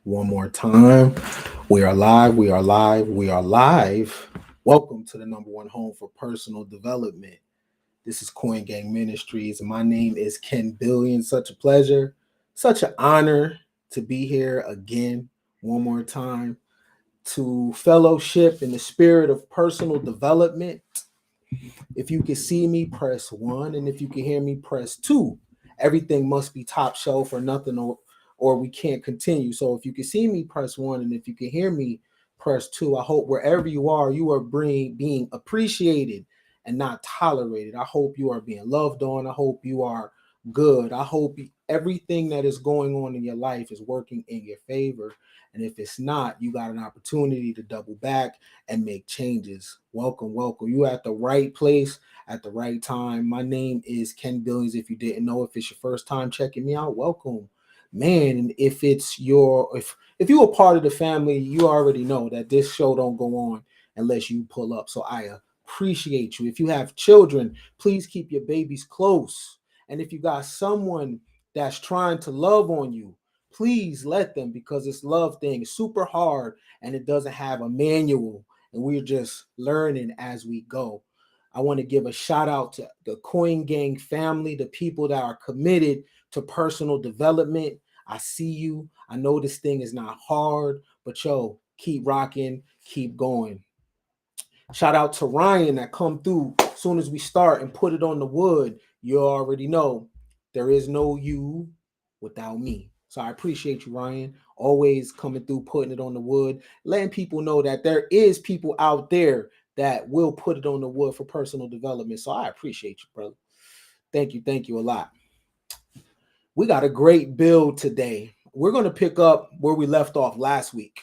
One more time. We are live. We are live. We are live. Welcome to the number one home for personal development. This is Coin Gang Ministries. My name is Ken Billion. Such a pleasure, such an honor to be here again, one more time, to fellowship in the spirit of personal development. If you can see me, press one. And if you can hear me, press two. Everything must be top shelf or nothing, or we can't continue. So if you can see me, press one. And if you can hear me, press two. I hope wherever you are being appreciated and not tolerated. I hope you are being loved on. I hope you are good. I hope everything that is going on in your life is working in your favor. And if it's not, you got an opportunity to double back and make changes. Welcome, welcome. You at the right place at the right time. My name is Ken Billions. If you didn't know, if it's your first time checking me out, welcome. Man, and if you are part of the family, you already know that this show don't go on unless you pull up. So I appreciate you. If you have children, please keep your babies close. And if you got someone that's trying to love on you, please let them, because this love thing is super hard and it doesn't have a manual and we're just learning as we go. I want to give a shout out to the Coin Gang family, the people that are committed to personal development. I see you. I know this thing is not hard, but yo, keep rocking, keep going. Shout out to Ryan that come through as soon as we start and put it on the wood. You already know there is no you without me. So I appreciate you, Ryan. Always coming through, putting it on the wood, letting people know that there is people out there that will put it on the wood for personal development. So I appreciate you, brother. Thank you a lot. We got a great build today. We're going to pick up where we left off last week.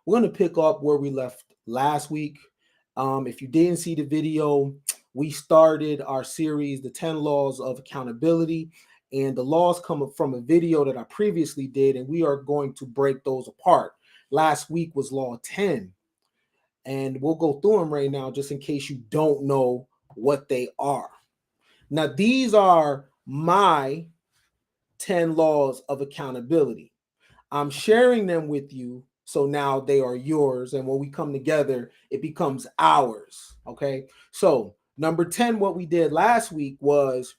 We're going to pick up where we left last week. If you didn't see the video, we started our series, The 10 Laws of Accountability. And the laws come from a video that I previously did, and we are going to break those apart. Last week was Law 10. And we'll go through them right now just in case you don't know what they are. Now, these are my 10 laws of accountability. I'm sharing them with you, so now they are yours. And when we come together, it becomes ours. Okay. So, number 10, what we did last week was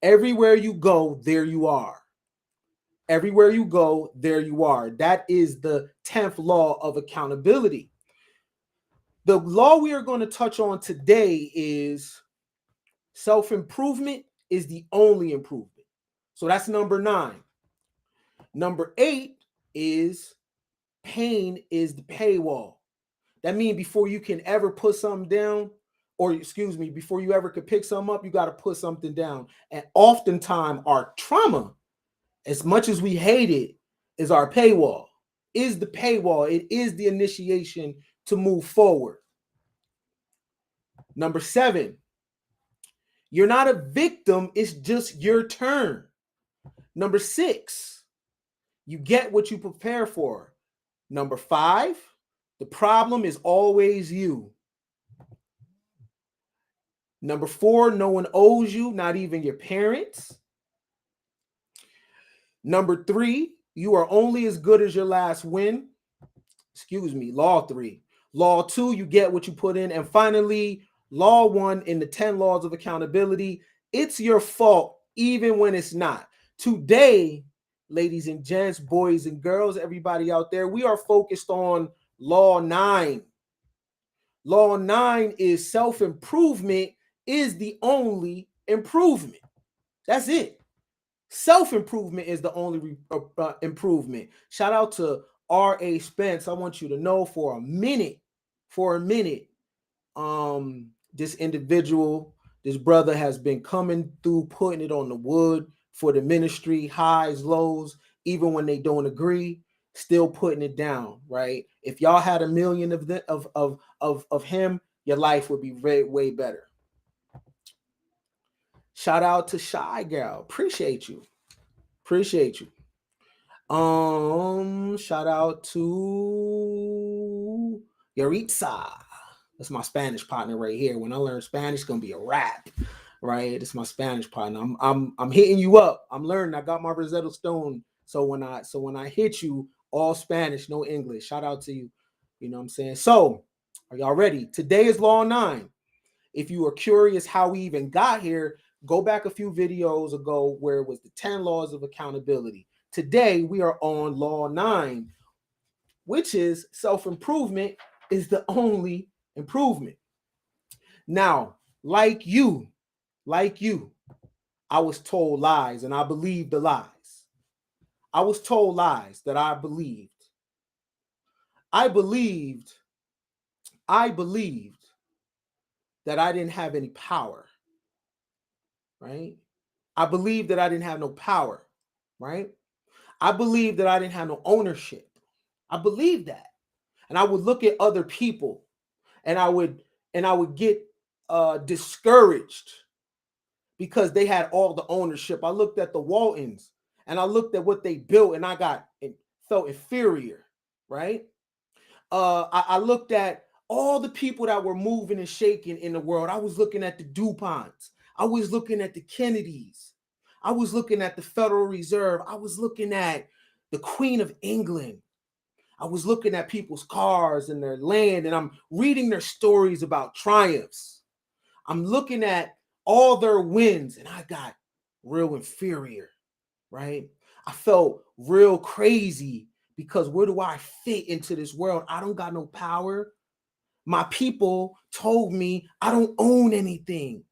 everywhere you go, there you are. Everywhere you go, there you are. That is the 10th law of accountability. The law we are going to touch on today is self-improvement is the only improvement. So that's number 9. Number 8 is pain is the paywall. That means before you can ever put something down, or excuse me, before you ever could pick something up, you got to put something down. And oftentimes our trauma, as much as we hate it, is our paywall, is the paywall. It is the initiation to move forward. Number 7, you're not a victim. It's just your turn. Number 6, you get what you prepare for. Number 5, the problem is always you. Number 4, no one owes you, not even your parents. Number 3, you are only as good as your last win. Excuse me, law 3. Law 2, you get what you put in. And finally, law 1 in the 10 laws of accountability, it's your fault even when it's not. Today, ladies and gents, boys and girls, everybody out there, we are focused on law 9. Law 9 is self-improvement is the only improvement. That's it. Self-improvement is the only improvement. Shout out to R.A. Spence. I want you to know for a minute, this individual, this brother has been coming through, putting it on the wood for the ministry, highs, lows, even when they don't agree, still putting it down, right? If y'all had a million of him, your life would be way better. Shout out to Shy Gal. Appreciate you. Shout out to Yaritza. That's my Spanish partner right here. When I learn Spanish, it's gonna be a rap, right? It's my Spanish partner. I'm hitting you up. I'm learning. I got my Rosetta Stone. So when I hit you, All Spanish, no English. Shout out to you. You know what I'm saying? So, are y'all ready? Today is Law 9. If you are curious how we even got here, go back a few videos ago where it was the 10 laws of accountability. Today, we are on Law 9, which is self-improvement is the only improvement. Now, like you, I was told lies and I believed the lies. I was told lies that I believed. I believed that I didn't have any power, right? I believed that I didn't have no power, right? I believed that I didn't have no ownership. I believed that. And I would look at other people and I would get discouraged because they had all the ownership. I looked at the Waltons and I looked at what they built and felt inferior, right? I looked at all the people that were moving and shaking in the world. I was looking at the DuPonts. I was looking at the Kennedys. I was looking at the Federal Reserve. I was looking at the Queen of England. I was looking at people's cars and their land, and I'm reading their stories about triumphs. I'm looking at all their wins, and I got real inferior, right? I felt real crazy because where do I fit into this world? I don't got no power. My people told me I don't own anything.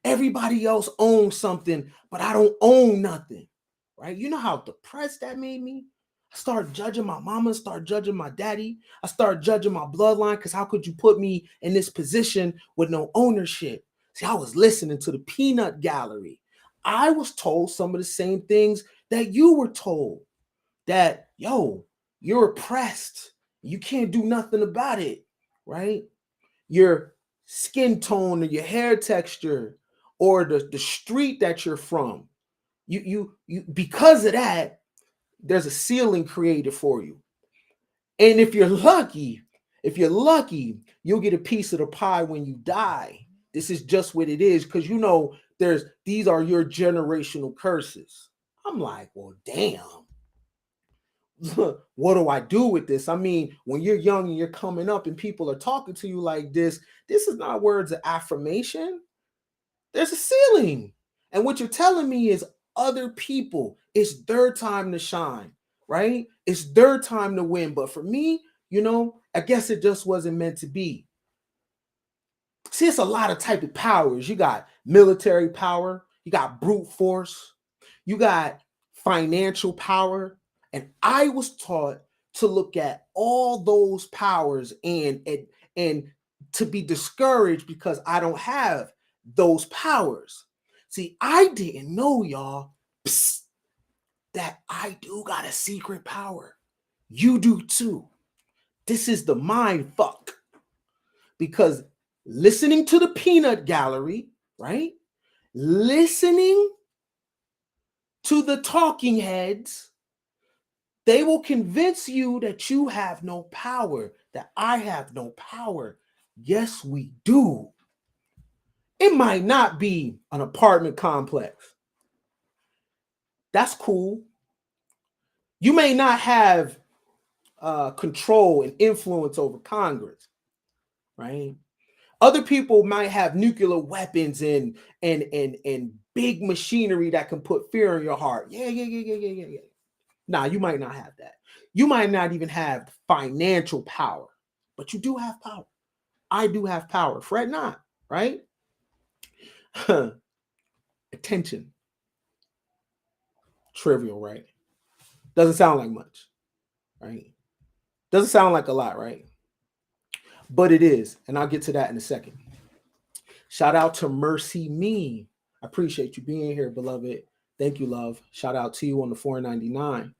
Everybody else owns something, but I don't own nothing, right? You know how depressed that made me? I started judging my mama, started judging my daddy. I started judging my bloodline because how could you put me in this position with no ownership? See, I was listening to the peanut gallery. I was told some of the same things that you were told, that, yo, you're oppressed. You can't do nothing about it, right? Your skin tone or your hair texture or the street that you're from. You because of that, there's a ceiling created for you. And if you're lucky, you'll get a piece of the pie when you die. This is just what it is, because these are your generational curses. I'm like, well, damn. What do I do with this? I mean, when you're young and you're coming up and people are talking to you like this is not words of affirmation. There's a ceiling. And what you're telling me is other people, it's their time to shine, right? It's their time to win. But for me, I guess it just wasn't meant to be. See, it's a lot of type of powers. You got military power, you got brute force, you got financial power. And I was taught to look at all those powers and to be discouraged because I don't have those powers. See, I didn't know, y'all, that I do got a secret power. You do too. This is the mind fuck. Because listening to the peanut gallery, right? Listening to the talking heads, they will convince you that you have no power, that I have no power. Yes, we do. It might not be an apartment complex. That's cool. You may not have control and influence over Congress, right? Other people might have nuclear weapons and big machinery that can put fear in your heart. Yeah. Nah, you might not have that. You might not even have financial power, but you do have power. I do have power. Fret not, right? Attention. Trivial, right? Doesn't sound like much, right? Doesn't sound like a lot, right? But it is, and I'll get to that in a second. Shout out to Mercy Me. I appreciate you being here, beloved. Thank you, love. Shout out to you on the 499.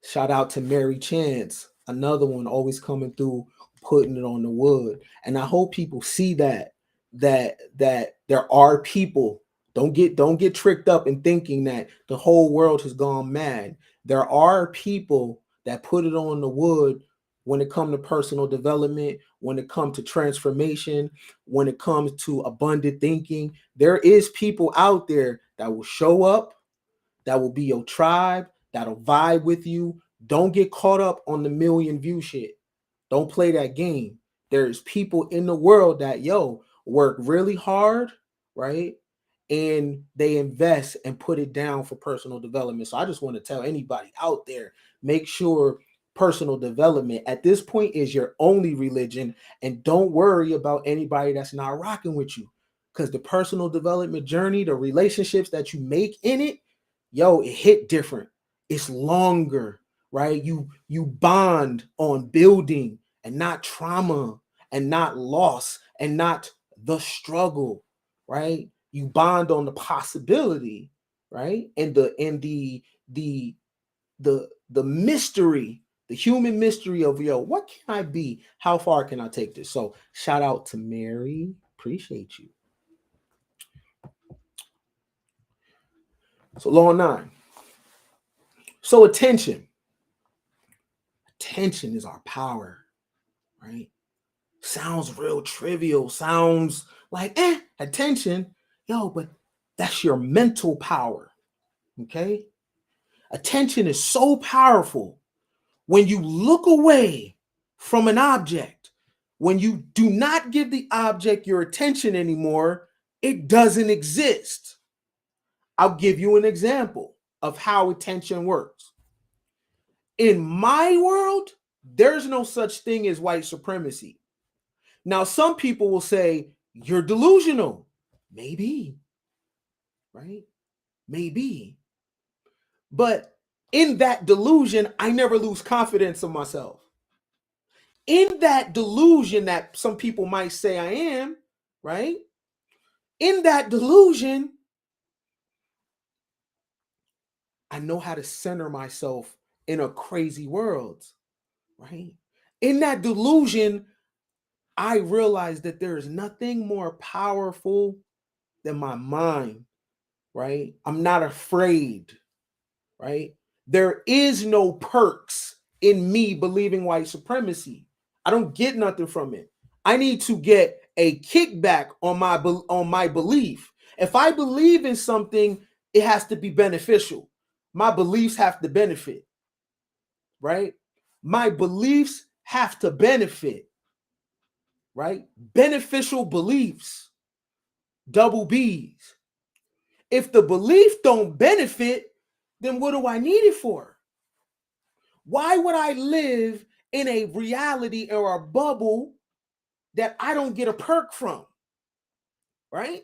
Shout out to Mary Chance, another one always coming through, putting it on the wood. And I hope people see that there are people. Don't get tricked up in thinking that the whole world has gone mad. There are people that put it on the wood when it comes to personal development, when it comes to transformation, when it comes to abundant thinking. There is people out there that will show up, that will be your tribe, that'll vibe with you, Don't get caught up on the million view shit. Don't play that game. There's people in the world that work really hard, right? And they invest and put it down for personal development. So I just want to tell anybody out there, make sure personal development at this point is your only religion, and don't worry about anybody that's not rocking with you, because the personal development journey, the relationships that you make in it, it hit different. It's longer, right? You bond on building and not trauma and not loss and not the struggle, right? You bond on the possibility, right? And the mystery, the human mystery of what can I be? How far can I take this? So shout out to Mary. Appreciate you. So law 9. So attention. Attention is our power, right? Sounds real trivial. Sounds like attention. But that's your mental power. Okay? Attention is so powerful. When you look away from an object, when you do not give the object your attention anymore, it doesn't exist. I'll give you an example of how attention works. In my world, there's no such thing as white supremacy. Now, some people will say, you're delusional. Maybe, right? Maybe. But in that delusion, I never lose confidence in myself. In that delusion that some people might say I am, right? In that delusion, I know how to center myself in a crazy world, right? In that delusion, I realize that there is nothing more powerful than my mind, right? I'm not afraid, right? There is no perks in me believing white supremacy. I don't get nothing from it. I need to get a kickback on my belief. If I believe in something, it has to be beneficial. My beliefs have to benefit, right? My beliefs have to benefit, right? Beneficial beliefs, double B's. If the belief don't benefit, then what do I need it for? Why would I live in a reality or a bubble that I don't get a perk from? Right?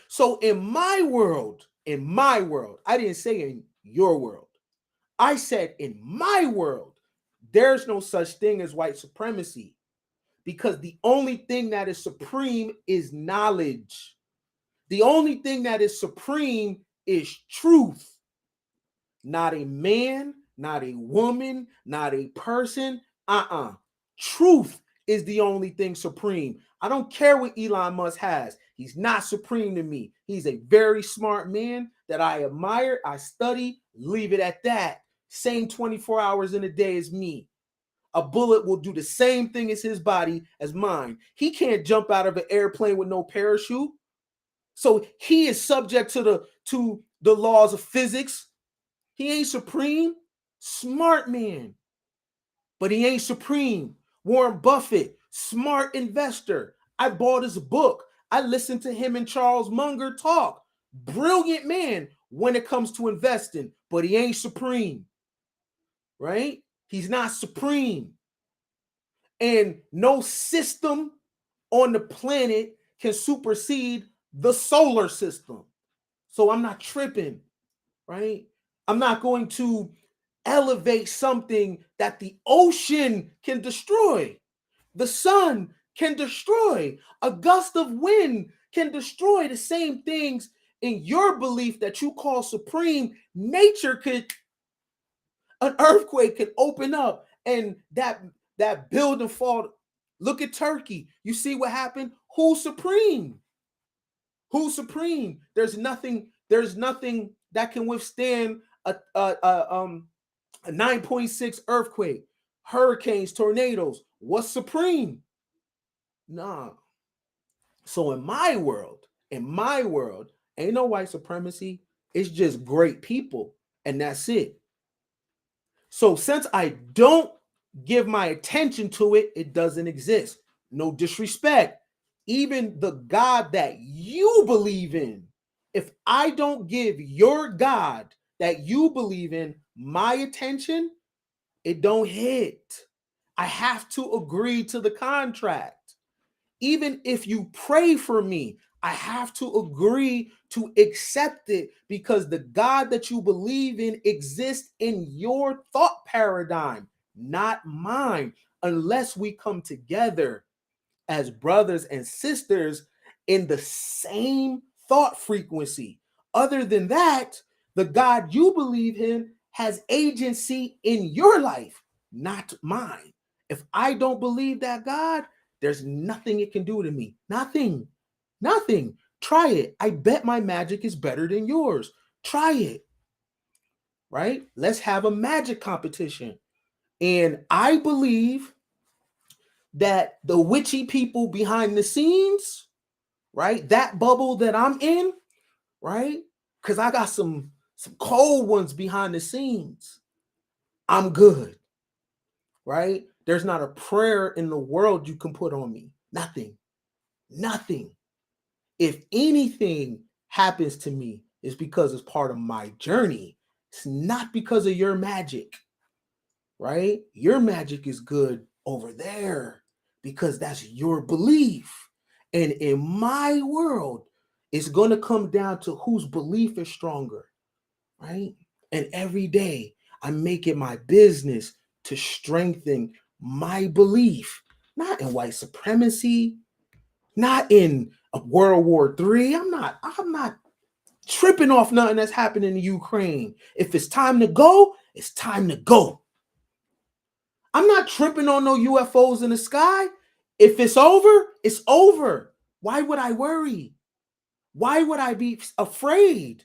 So in my world, I didn't say in your world. I said in my world, there's no such thing as white supremacy, because the only thing that is supreme is knowledge. The only thing that is supreme is truth. Not a man, not a woman, not a person. Truth is the only thing supreme. I don't care what Elon Musk has. He's not supreme to me. He's a very smart man that I admire. I study, leave it at that. Same 24 hours in a day as me. A bullet will do the same thing as his body as mine. He can't jump out of an airplane with no parachute. So he is subject to the laws of physics. He ain't supreme. Smart man, but he ain't supreme. Warren Buffett, smart investor. I bought his book. I listened to him and Charles Munger talk. Brilliant man when it comes to investing, but he ain't supreme, right? He's not supreme. And no system on the planet can supersede the solar system. So I'm not tripping, right? I'm not going to elevate something that the ocean can destroy. The sun can destroy. A gust of wind can destroy the same things in your belief that you call supreme. Nature could, an earthquake could open up and that building fall. Look at Turkey. You see what happened? Who's supreme? Who's supreme? There's nothing that can withstand a 9.6 earthquake, hurricanes, tornadoes. What's supreme? Nah. So in my world, ain't no white supremacy. It's just great people, and that's it. So since I don't give my attention to it, it doesn't exist. No disrespect. Even the God that you believe in, if I don't give your God that you believe in my attention, it don't hit. I have to agree to the contract. Even if you pray for me, I have to agree to accept it because the God that you believe in exists in your thought paradigm, not mine, unless we come together as brothers and sisters in the same thought frequency. Other than that, the God you believe in has agency in your life, not mine. If I don't believe that God, there's nothing it can do to me. Nothing. Nothing. Try it. I bet my magic is better than yours. Try it. Right? Let's have a magic competition. And I believe that the witchy people behind the scenes, right? That bubble that I'm in, right? Because I got some cold ones behind the scenes. I'm good, right? There's not a prayer in the world you can put on me. Nothing. Nothing. If anything happens to me, it's because it's part of my journey. It's not because of your magic, right? Your magic is good over there because that's your belief. And in my world, it's going to come down to whose belief is stronger, right? And every day I make it my business to strengthen my belief, not in white supremacy, not in a World War III. I'm not tripping off nothing that's happening in Ukraine. If it's time to go, it's time to go. I'm not tripping on no UFOs in the sky. If it's over, it's over. Why would I worry? Why would I be afraid?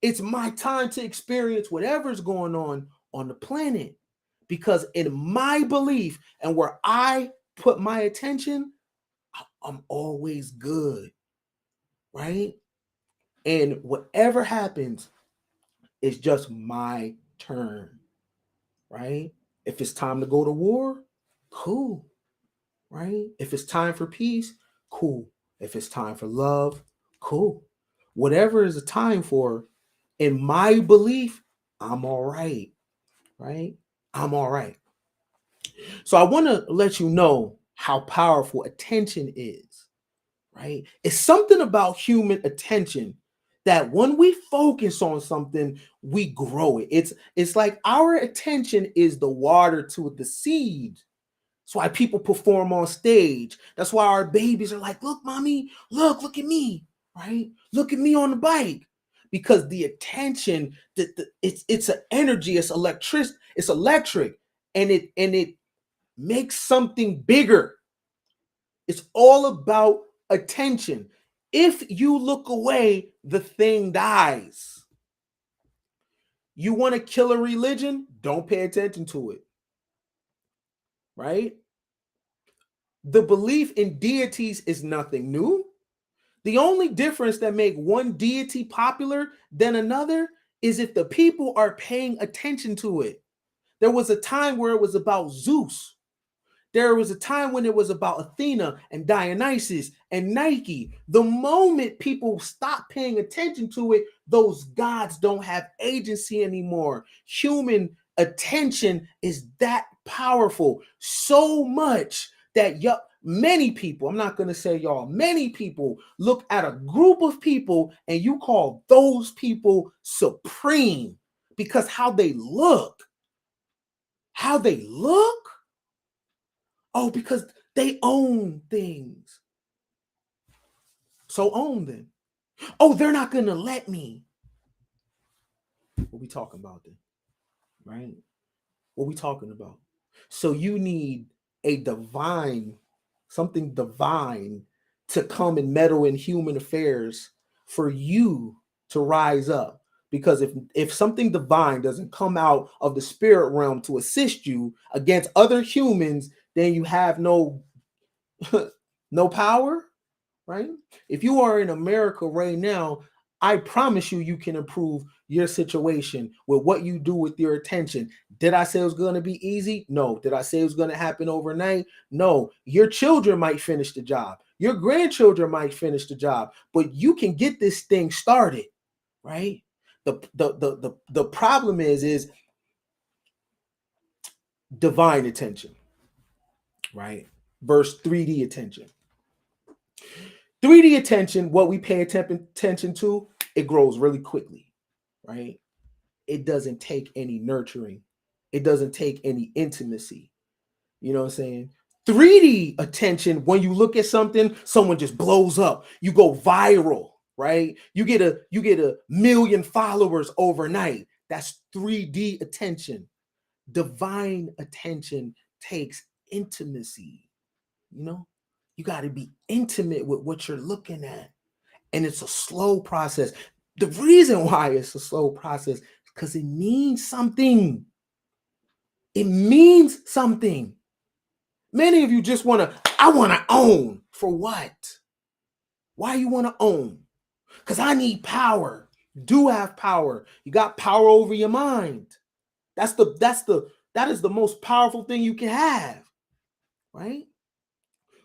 It's my time to experience whatever's going on the planet. Because in my belief and where I put my attention, I'm always good, right? And whatever happens, it's just my turn, right? If it's time to go to war, cool, right? If it's time for peace, cool. If it's time for love, cool. Whatever is a time for, in my belief, I'm all right? I'm all right. So I want to let you know how powerful attention is, right? It's something about human attention that when we focus on something, we grow it. It's like our attention is the water to the seed. That's why people perform on stage. That's why our babies are like, look, mommy, look at me, right? Look at me on the bike. Because the attention, it's an energy, it's electric, and it makes something bigger. It's all about attention. If you look away, the thing dies. You want to kill a religion? Don't pay attention to it, right? The belief in deities is nothing new. The only difference that make one deity popular than another is if the people are paying attention to it. There was a time where it was about Zeus. There was a time when it was about Athena and Dionysus and Nike. The moment people stop paying attention to it, those gods don't have agency anymore. Human attention is that powerful, so much that many people, I'm not going to say y'all, many people look at a group of people and you call those people supreme because how they look. How they look? Oh, because they own things. So own them. Oh, they're not going to let me. What we talking about then? Right? What we talking about? So you need a something divine to come and meddle in human affairs for you to rise up. Because if something divine doesn't come out of the spirit realm to assist you against other humans, then you have no no power, right? If you are in America right now, I promise you, you can improve your situation, with what you do with your attention. Did I say it was going to be easy? No. Did I say it was going to happen overnight? No. Your children might finish the job. Your grandchildren might finish the job, but you can get this thing started, right? The problem is divine attention, right? Versus 3D attention. 3D attention, what we pay attention to, it grows really quickly, right? It doesn't take any nurturing. It doesn't take any intimacy. You know what I'm saying? 3D attention, when you look at something, someone just blows up. You go viral, right? You get a million followers overnight. That's 3D attention. Divine attention takes intimacy. You know, you got to be intimate with what you're looking at. And it's a slow process. The reason why it's a slow process is because it means something. It means something. Many of you just I want to own. For what? Why you want to own? Because I need power. You do have power. You got power over your mind. That is the most powerful thing you can have, right?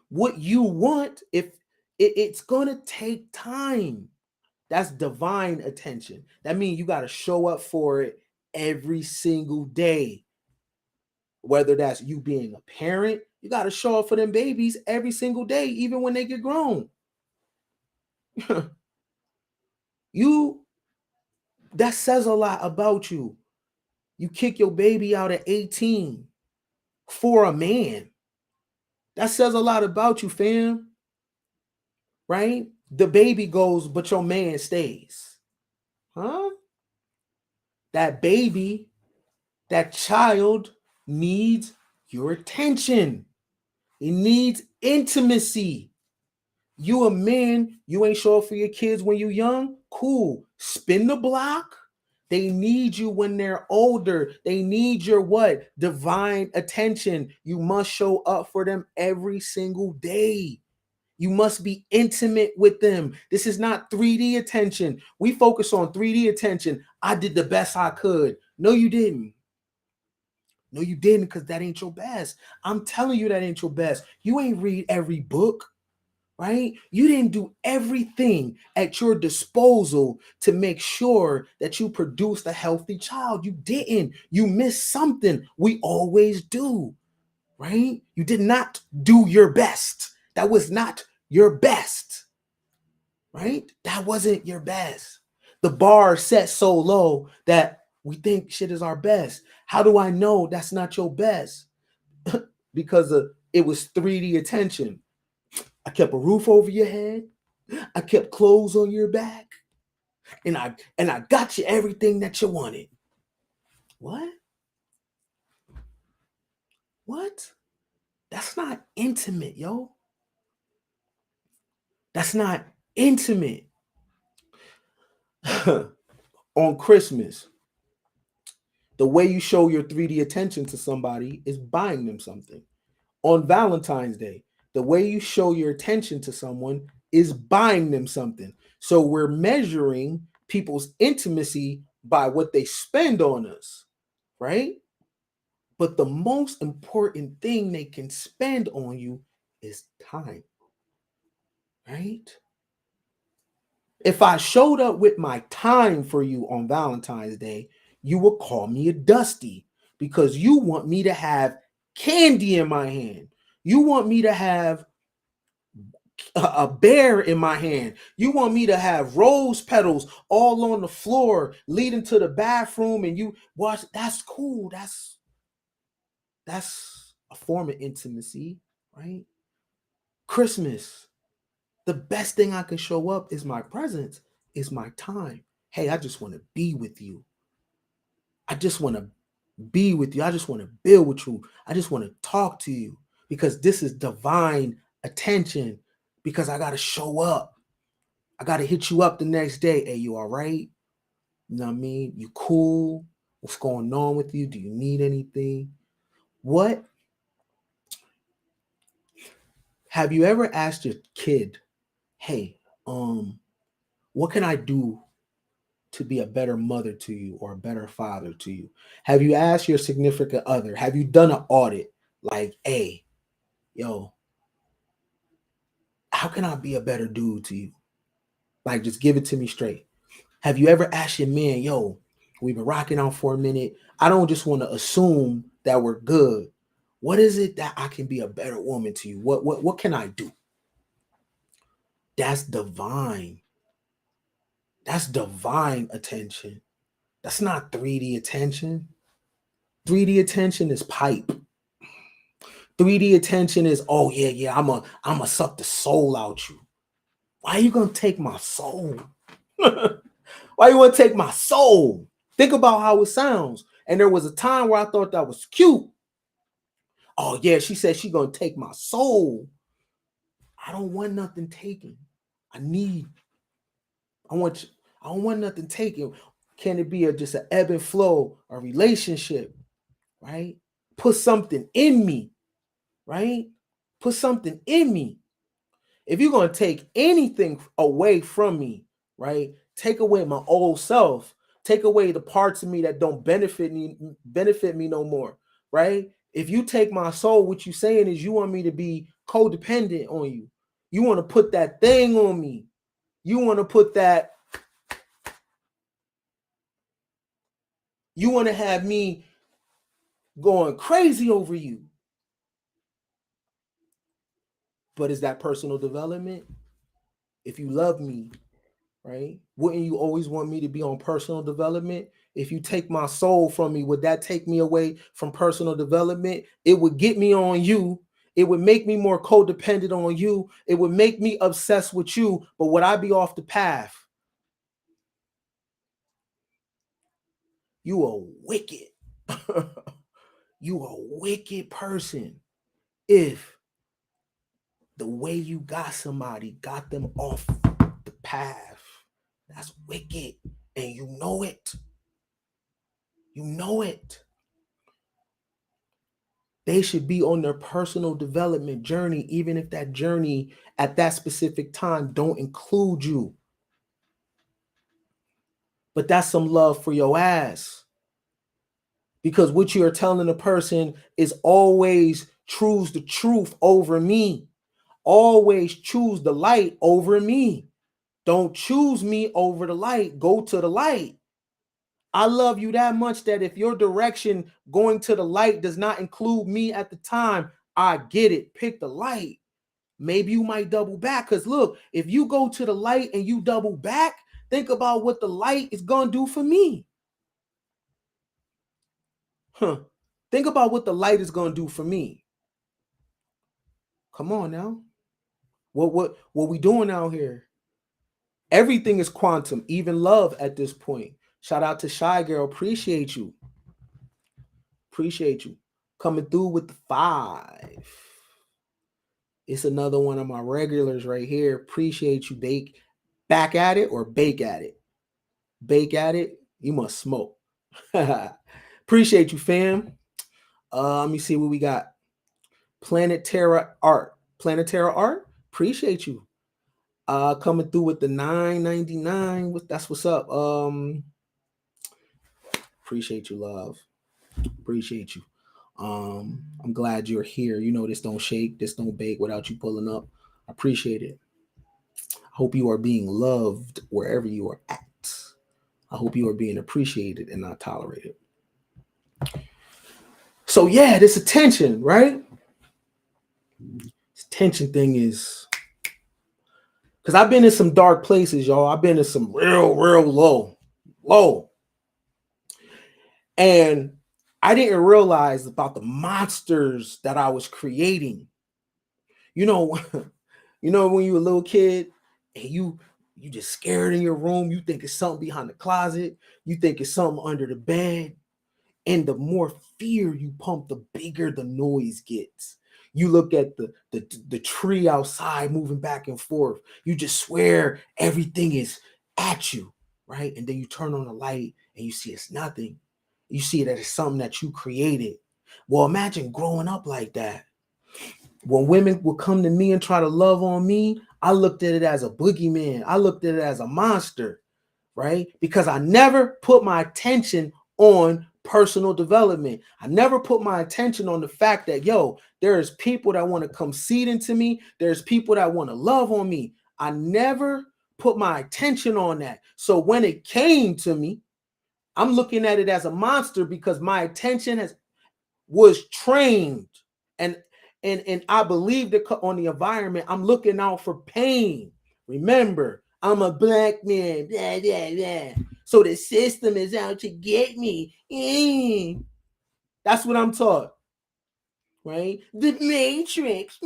What you want, if it's gonna take time. That's divine attention. That means you got to show up for it every single day. Whether that's you being a parent, you got to show up for them babies every single day, even when they get grown. You That says a lot about you. You kick your baby out at 18 for a man. That says a lot about you, fam. Right? The baby goes, but your man stays. Huh? That baby, that child needs your attention. It needs intimacy. You a man, you ain't show up for your kids when you young? Cool. Spin the block. They need you when they're older. They need your what? Divine attention. You must show up for them every single day. You must be intimate with them. This is not 3D attention. We focus on 3D attention. I did the best I could. No, you didn't. No, you didn't, because that ain't your best. I'm telling you that ain't your best. You ain't read every book, right? You didn't do everything at your disposal to make sure that you produced a healthy child. You didn't. You missed something. We always do, right? You did not do your best. That was not your best, right? That wasn't your best. The bar set so low that we think shit is our best. How do I know that's not your best? Because it was 3D attention. I kept a roof over your head. I kept clothes on your back. And I got you everything that you wanted. What? What? That's not intimate, yo. That's not intimate. On Christmas, the way you show your 3D attention to somebody is buying them something. On Valentine's Day, the way you show your attention to someone is buying them something. So we're measuring people's intimacy by what they spend on us, right? But the most important thing they can spend on you is time, right? If I showed up with my time for you on Valentine's Day, you would call me a dusty because you want me to have candy in my hand. You want me to have a bear in my hand. You want me to have rose petals all on the floor leading to the bathroom and you watch. That's cool. That's a form of intimacy, right? Christmas, the best thing I can show up is my presence, is my time. Hey, I just want to be with you. I just want to be with you. I just want to build with you. I just want to talk to you because this is divine attention because I got to show up. I got to hit you up the next day. Hey, you all right? You know what I mean? You cool? What's going on with you? Do you need anything? What? Have you ever asked your kid, hey, what can I do to be a better mother to you or a better father to you? Have you asked your significant other? Have you done an audit? Like, hey, yo, how can I be a better dude to you? Like, just give it to me straight. Have you ever asked your man, yo, we've been rocking out for a minute. I don't just want to assume that we're good. What is it that I can be a better woman to you? What can I do? That's divine. That's divine attention. That's not 3D attention. 3D attention is pipe. 3D attention is, oh yeah, I'm a suck the soul out you. Why are you gonna take my soul? Why you want to take my soul? Think about how it sounds. And there was a time where I thought that was cute. Oh yeah, she said she gonna take my soul. I don't want nothing taken. I want. I don't want nothing taken. Can it be just an ebb and flow, a relationship, right? Put something in me, right? Put something in me. If you're gonna take anything away from me, right? Take away my old self. Take away the parts of me that don't benefit me no more, right? If you take my soul, what you saying is you want me to be codependent on you. You want to put that thing on me. You want to put that. You want to have me going crazy over you. But is that personal development? If you love me, right? Wouldn't you always want me to be on personal development? If you take my soul from me, would that take me away from personal development? It would get me on you. It would make me more codependent on you. It would make me obsessed with you. But would I be off the path? You are wicked. You a wicked person if the way you got somebody got them off the path. That's wicked. And you know it. You know it. They should be on their personal development journey, even if that journey at that specific time don't include you. But that's some love for your ass. Because what you are telling the person is always choose the truth over me. Always choose the light over me. Don't choose me over the light. Go to the light. I love you that much that if your direction going to the light does not include me at the time, I get it. Pick the light. Maybe you might double back. Because look, if you go to the light and you double back, think about what the light is going to do for me. Think about what the light is going to do for me. Come on now. What we doing out here? Everything is quantum, even love at this point. Shout out to Shy Girl. Appreciate you. Appreciate you. Coming through with the 5. It's another one of my regulars right here. Appreciate you, Bake. Back at it or bake at it? Bake at it. You must smoke. Appreciate you, fam. Let me see what we got. Planet Terra Art. Planet Terra Art. Appreciate you. Coming through with the $9.99. That's what's up. Appreciate you, love. Appreciate you. I'm glad you're here. You know, this don't shake, this don't bake without you pulling up. I appreciate it. I hope you are being loved wherever you are at. I hope you are being appreciated and not tolerated. So yeah, this attention, right? This attention thing is because I've been in some dark places, y'all. I've been in some real low. And I didn't realize about the monsters that I was creating. You know, when you were a little kid and you just scared in your room, you think it's something behind the closet, you think it's something under the bed. And the more fear you pump, the bigger the noise gets. You look at the tree outside moving back and forth. You just swear everything is at you, right? And then you turn on the light and you see it's nothing. You see that it's something that you created. Well, imagine growing up like that. When women would come to me and try to love on me, I looked at it as a boogeyman. I looked at it as a monster. right? Because I never put my attention on personal development. I never put my attention on the fact that, yo, there's people that want to come seed into me. There's people that want to love on me. I never put my attention on that. So when it came to me, I'm looking at it as a monster because my attention was trained, and I believe that on the environment, I'm looking out for pain. Remember, I'm a black man, blah, blah, blah. So the system is out to get me. That's what I'm taught, right? The Matrix,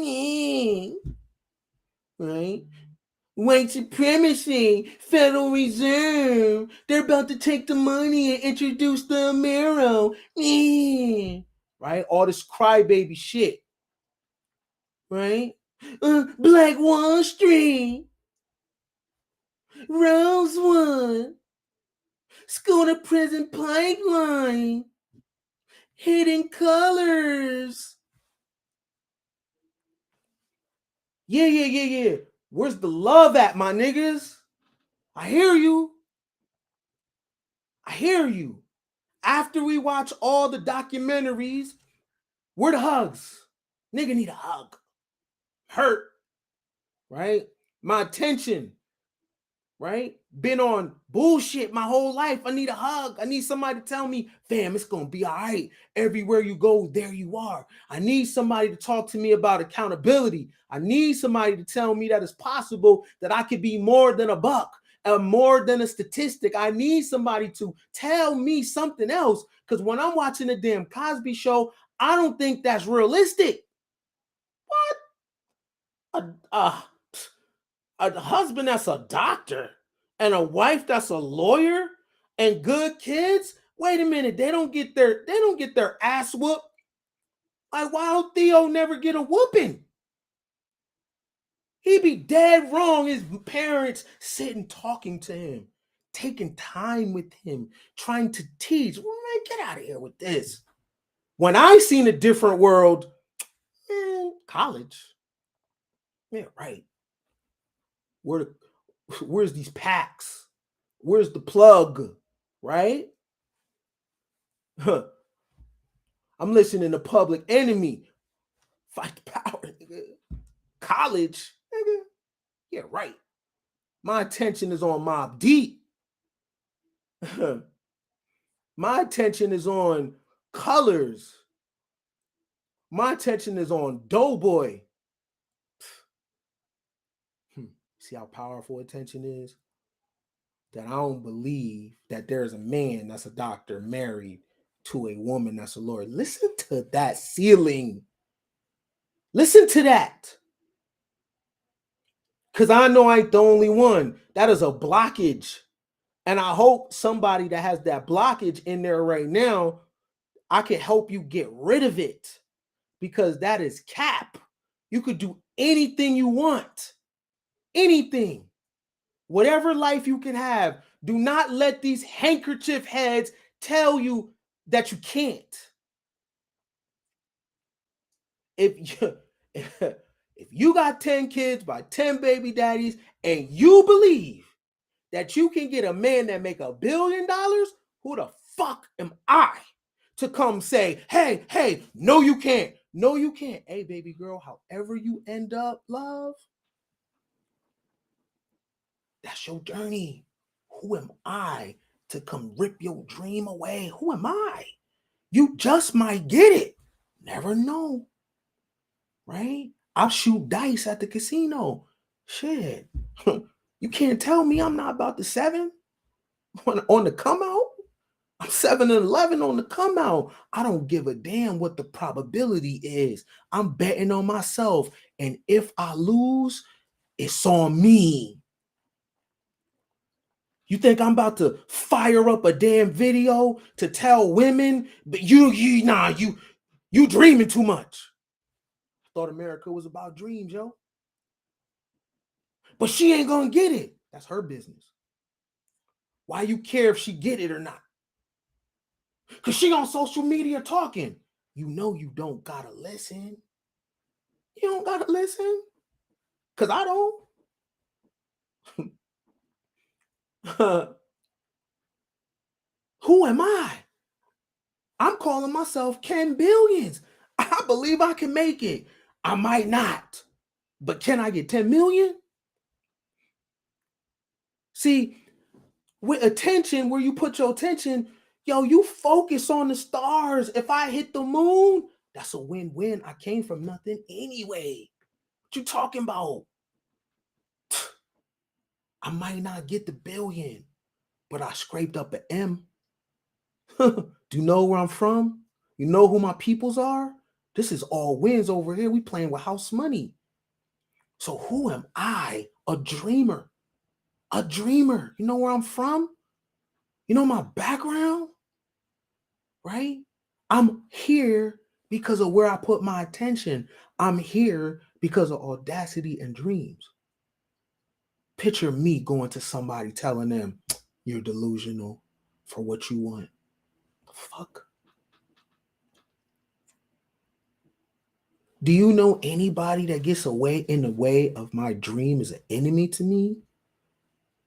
right? White supremacy, Federal Reserve. They're about to take the money and introduce the Amero. Right? All this crybaby shit. Right? Black Wall Street. Rosewood. School to prison pipeline. Hidden colors. Yeah. Where's the love at, my niggas? I hear you. After we watch all the documentaries, where the hugs? Nigga need a hug. Hurt, right? My attention, right? Been on bullshit my whole life. I need a hug. I need somebody to tell me, fam, it's gonna be all right. Everywhere you go, there you are. I need somebody to talk to me about accountability. I need somebody to tell me that it's possible that I could be more than a buck. More than a statistic. I need somebody to tell me something else, because when I'm watching the damn Cosby Show, I don't think that's realistic. What? A husband that's a doctor and a wife that's a lawyer and good kids? Wait a minute, they don't get their ass whooped. Like, why would Theo never get a whooping? He'd be dead wrong. His parents sitting talking to him, taking time with him, trying to teach. Well, man, get out of here with this. When I seen a different world, man, college. Yeah, right. Where's these packs? Where's the plug? Right? I'm listening to Public Enemy. Fight the power, nigga. College, nigga. Yeah, right. My attention is on Mobb Deep. My attention is on Colors. My attention is on Doughboy. See how powerful attention is? That I don't believe that there's a man that's a doctor married to a woman that's a lawyer. Listen to that ceiling. Listen to that. Because I know I ain't the only one. That is a blockage. And I hope somebody that has that blockage in there right now, I can help you get rid of it. Because that is cap. You could do anything you want. Anything. Whatever life you can have. Do not let these handkerchief heads tell you that you can't. If you got 10 kids by 10 baby daddies and you believe that you can get a man that make $1 billion, who the fuck am I to come say, hey, no, you can't. No, you can't. Hey, baby girl, however you end up, love, that's your journey. Who am I to come rip your dream away? Who am I? You just might get it. Never know. Right? I'll shoot dice at the casino. Shit. You can't tell me I'm not about to 7 on the come out. I'm 7-11 on the come out. I don't give a damn what the probability is. I'm betting on myself. And if I lose, it's on me. You think I'm about to fire up a damn video to tell women, but you dreaming too much. I thought America was about dreams, yo. But she ain't gonna get it. That's her business. Why you care if she get it or not? Because she on social media talking. You know you don't gotta listen. You don't gotta listen. Because I don't. Who am I? I'm calling myself Ken Billions. I believe I can make it. I might not, but can I get 10 million? See, with attention, where you put your attention, yo, you focus on the stars. If I hit the moon, that's a win-win. I came from nothing anyway. What you talking about? I might not get the billion, but I scraped up an M. Do you know where I'm from? You know who my peoples are? This is all wins over here. We playing with house money. So who am I? A dreamer. A dreamer. You know where I'm from? You know my background? Right? I'm here because of where I put my attention. I'm here because of audacity and dreams. Picture me going to somebody telling them, you're delusional for what you want. The fuck? Do you know anybody that gets away in the way of my dream is an enemy to me?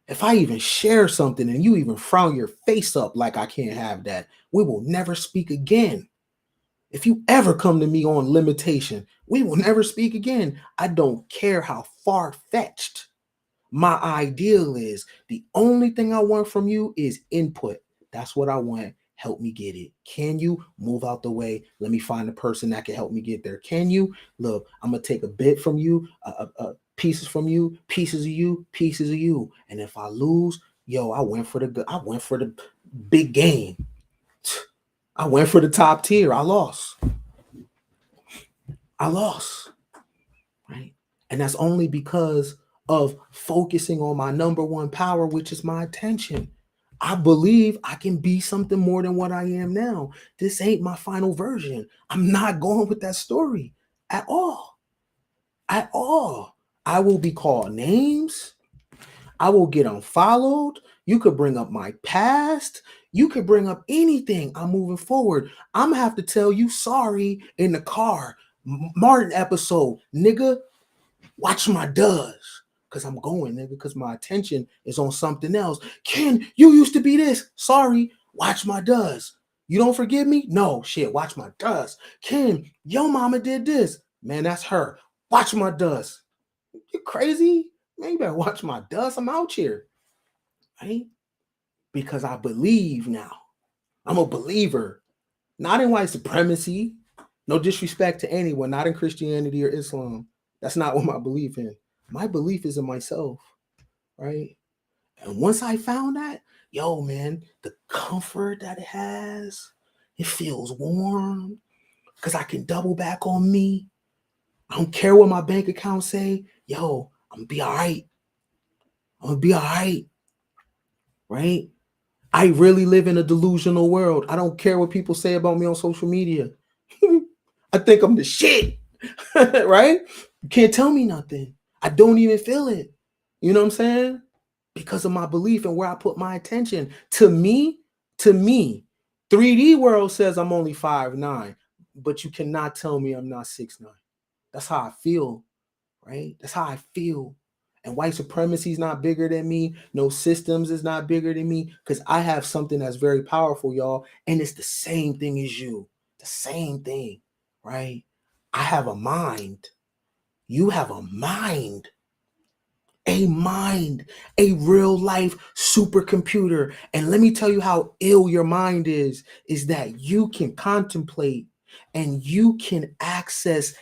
If I even share something and you even frown your face up like I can't have that, we will never speak again. If you ever come to me on limitation, we will never speak again. I don't care how far-fetched my ideal is. The only thing I want from you is input. That's what I want. Help me get it. Can you move out the way? Let me find a person that can help me get there. Can you? Look, I'm going to take a bit from you, pieces from you, pieces of you, pieces of you. And if I lose, yo, I went for the big game. I went for the top tier. I lost. Right? And that's only because of focusing on my number one power, which is my attention. I believe I can be something more than what I am now. This ain't my final version. I'm not going with that story at all. At all. I will be called names. I will get unfollowed. You could bring up my past. You could bring up anything. I'm moving forward. I'm gonna have to tell you sorry in the car. Martin episode, nigga, watch my does. Because I'm going, nigga, because my attention is on something else. Ken, you used to be this. Sorry, watch my does. You don't forgive me? No, shit, watch my does. Ken, your mama did this. Man, that's her. Watch my does. You crazy? Man, you better watch my does. I'm out here. Right? Because I believe now. I'm a believer. Not in white supremacy. No disrespect to anyone, not in Christianity or Islam. That's not what my belief in. My belief is in myself, right? And once I found that, yo, man, the comfort that it has, it feels warm because I can double back on me. I don't care what my bank account say. Yo, I'm gonna be all right. I'm gonna be all right, right? I really live in a delusional world. I don't care what people say about me on social media. I think I'm the shit, right? You can't tell me nothing. I don't even feel it. You know what I'm saying? Because of my belief and where I put my attention. To me, 3D world says I'm only 5'9", but you cannot tell me I'm not 6'9". That's how I feel, right? That's how I feel. And white supremacy is not bigger than me. No systems is not bigger than me because I have something that's very powerful, y'all. And it's the same thing as you. The same thing, right? I have a mind. You have a mind. A mind, a real life supercomputer. And let me tell you how ill your mind is that you can contemplate and you can access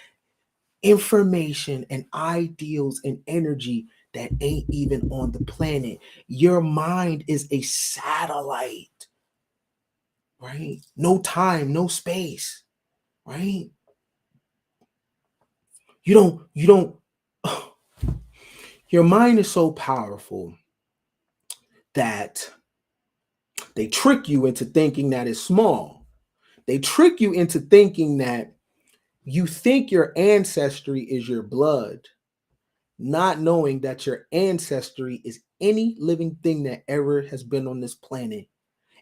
information and ideals and energy that ain't even on the planet. Your mind is a satellite, right? No time, no space, right? You don't, your mind is so powerful that they trick you into thinking that it's small. They trick you into thinking that you think your ancestry is your blood, not knowing that your ancestry is any living thing that ever has been on this planet.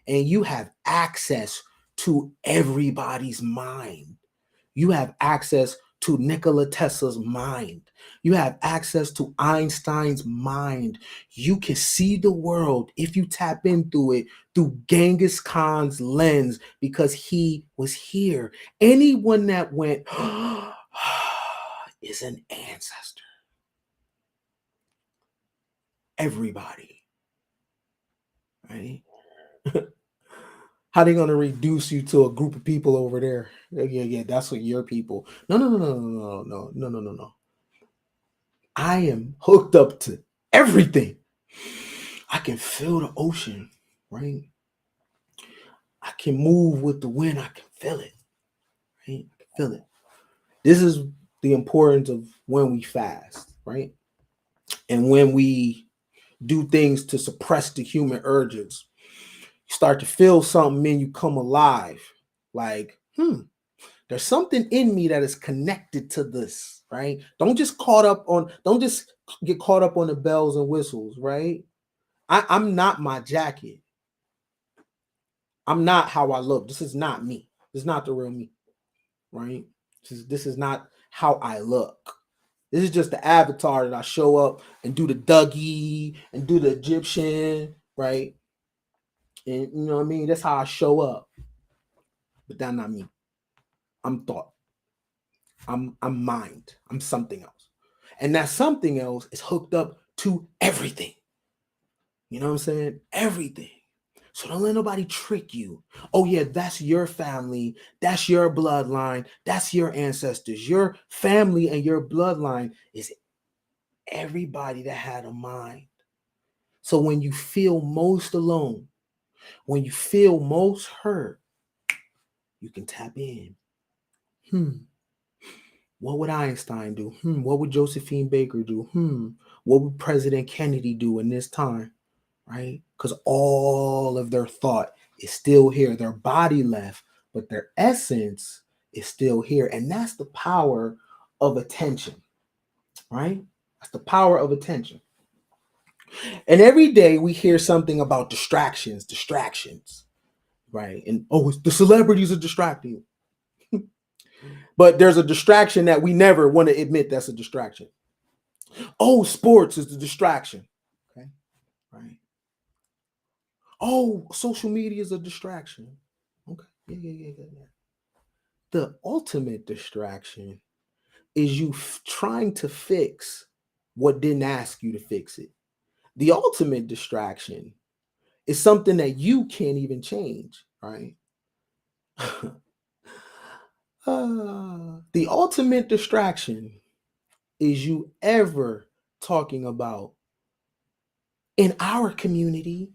And you have access to everybody's mind. You have access to Nikola Tesla's mind. You have access to Einstein's mind. You can see the world if you tap into it through Genghis Khan's lens because he was here. Anyone that went is an ancestor. Everybody, right? How they gonna reduce you to a group of people over there? Yeah, that's what your people. No. I am hooked up to everything. I can feel the ocean, right? I can move with the wind. I can feel it, right? I can feel it. This is the importance of when we fast, right? And when we do things to suppress the human urges, you start to feel something and you come alive. Like, there's something in me that is connected to this, right? Don't just get caught up on the bells and whistles, right? I'm not my jacket. I'm not how I look. This is not me. This is not the real me, right? This is not how I look. This is just the avatar that I show up and do the Dougie and do the Egyptian, right? And you know what I mean? That's how I show up. But that's not me. I'm thought. I'm mind. I'm something else. And that something else is hooked up to everything. You know what I'm saying? Everything. So don't let nobody trick you. Oh, yeah, that's your family. That's your bloodline. That's your ancestors. Your family and your bloodline is everybody that had a mind. So when you feel most alone, when you feel most hurt, you can tap in. What would Einstein do? What would Josephine Baker do? What would President Kennedy do in this time? Right? Because all of their thought is still here. Their body left, but their essence is still here. And that's the power of attention, right? That's the power of attention. And every day we hear something about distractions, right? And the celebrities are distracting. But there's a distraction that we never want to admit that's a distraction. Oh, sports is the distraction. Okay, right. Oh, social media is a distraction. Okay, yeah. The ultimate distraction is you trying to fix what didn't ask you to fix it. The ultimate distraction is something that you can't even change, right? The ultimate distraction is you ever talking about in our community,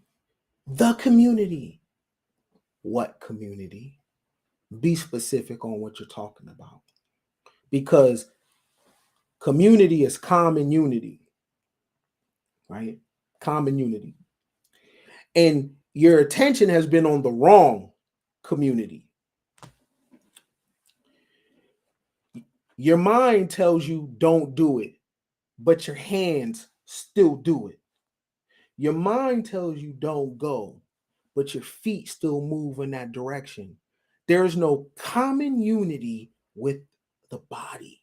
the community. What community? Be specific on what you're talking about. Because community is common unity, right? Common unity. And your attention has been on the wrong community. Your mind tells you don't do it, but your hands still do it. Your mind tells you don't go, but your feet still move in that direction. There's no common unity with the body.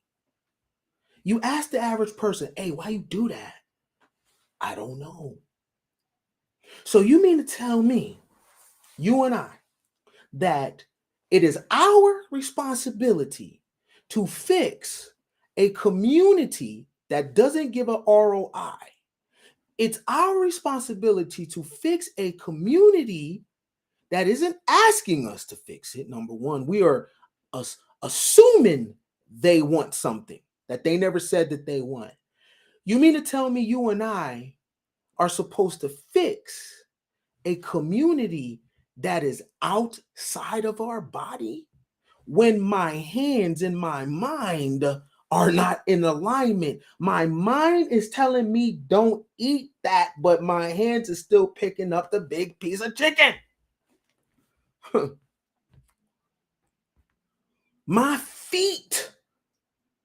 You ask the average person, hey, why you do that? I don't know. So you mean to tell me, you and I, that it is our responsibility to fix a community that doesn't give an ROI. It's our responsibility to fix a community that isn't asking us to fix it. Number one, we are assuming they want something that they never said that they want. You mean to tell me you and I are supposed to fix a community that is outside of our body when my hands and my mind are not in alignment? My mind is telling me don't eat that, but my hands is still picking up the big piece of chicken. My feet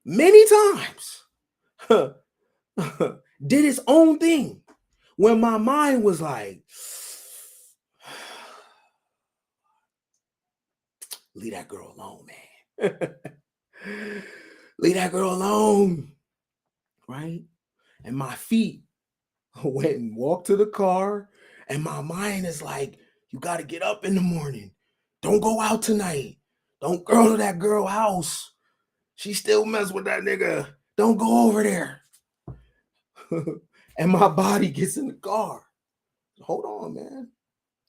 many times did its own thing when my mind was like, leave that girl alone, man. Leave that girl alone, right? And my feet went and walked to the car, and my mind is like, you got to get up in the morning. Don't go out tonight. Don't go to that girl house. She still mess with that nigga. Don't go over there. And my body gets in the car. Hold on, man.